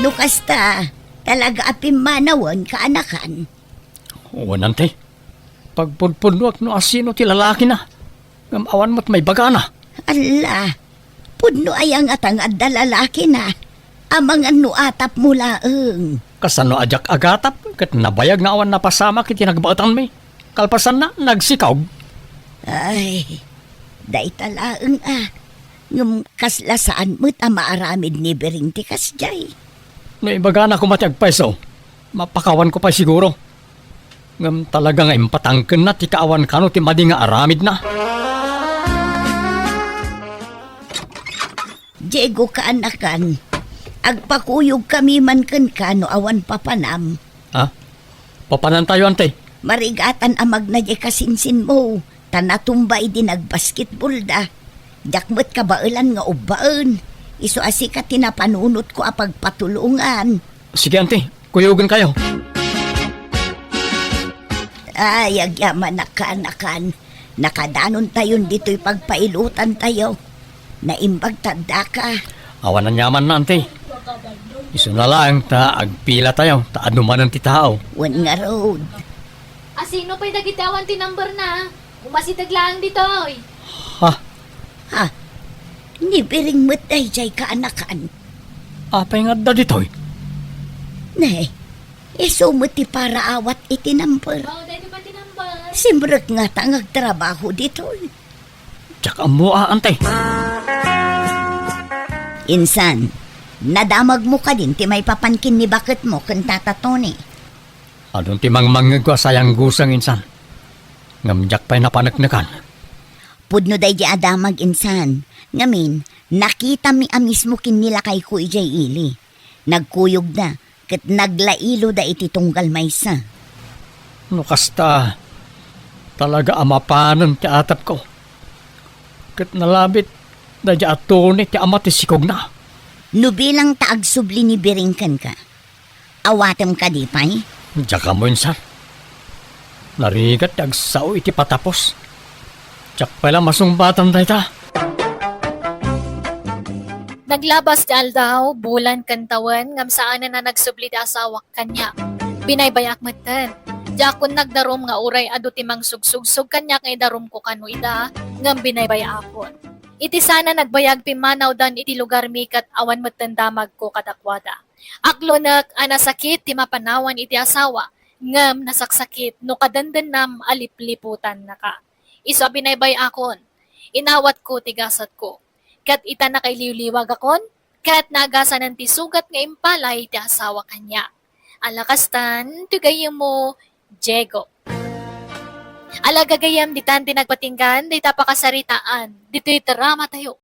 Speaker 3: Nukasta, talaga apimanawan kaanakan.
Speaker 2: Wanante. Pagpudpudwak no asino ti lalaki na. Ngam awan mo't may baga na.
Speaker 3: Ala, pudno ayang atang adda lalaki na. Amang ano atap mulaeng.
Speaker 2: Kasano ajak agatap. Kat nabayag nga awan napasama kiti nagbatan may. Kalpasan na nagsikaw.
Speaker 3: Ay, day talaeng ngam kaslasaan mo't maaramid ni Bering ti kasjay.
Speaker 2: May baga na kumatiagpaiso. Mapakawan ko pa siguro. Ngam talaga nga impatangken na ti kaawan kano ti madi nga aramid na.
Speaker 3: Diego kaanakan, agpakuyog kami man ken kano awan papanam.
Speaker 2: Ha? Papanan tayo ante.
Speaker 3: Marigatan amag na di kasinsin mo, tanatumbay din nagbasketball da. Jakmet kabailan nga ubaan. Iso asika tinapanunot ko apagpatulungan.
Speaker 2: Sige ante, kuyugan kayo.
Speaker 3: Ay, agyaman na kaanakan. Nakadanon tayon dito'y pagpailutan tayo. Naimbag tanda ka.
Speaker 2: Awan na nyaman na ante. Iso na lang ta agpila tayo. Ta anuman ang ti tao.
Speaker 3: Wan nga road.
Speaker 5: Asino pa'y dagitawan ti number na? Umasidag lang dito.
Speaker 2: Ha?
Speaker 3: Ha? Ni Bering matay jay kaanakan.
Speaker 2: Apay nga da ditoy.
Speaker 3: Ne, iso mo ti para awat iti number.
Speaker 5: Oh, dahil ba ti number?
Speaker 3: Simrek nga tangag trabaho dito.
Speaker 2: Tsaka mo antay.
Speaker 3: Insan, nadamag mo ka din ti may papankin ni bakit mo kan Tata Tony.
Speaker 2: Adun ti mangmangag ko sayang gusang insan. Ngamjak pa'y napanagnakan.
Speaker 3: Pudno day di adamag insan. Ngamin, nakita mi amis mo kin nila kay Kuy Jay Ili. Nagkuyog na, kat naglailo da iti tunggal maysa.
Speaker 2: No kasta, talaga amapanan ti atap ko. Kat nalabit, na di atunit ti ama ti sikog na.
Speaker 3: No bilang taag subli ni Biringkan ka, awatem ka di pa'y?
Speaker 2: Tsaka mo insan. Narigat ti agsao iti patapos. Tsak pala masumbatan tayo ta.
Speaker 1: Naglabas ti aldaw, bulan kantawan, ngam saan na nagsubli ti asawak kanya. Binaybayak matan. Jakon nagdarom nga uray adu ti mangsugsug kanya kay darom ko kano ida, ngam binaybayakon. Iti sana nagbayag pimanaw dan iti lugar mi kat awan matandamag ko kadakwada. Aklonak anasakit ti mapanawan iti asawa, ngam nasaksakit no kadandan nam alipliputan na ka. Isa binaybayakon, inawat ko tigasat ko. Kat ita na kay liwliwag akon, kat nagasan ng tisugat nga impalay ti asawa kanya. Alakastan, tugayem mo, Diego. Alagagayam ditan tinagpatinggan, di tapakasaritaan, dito'y drama tayo.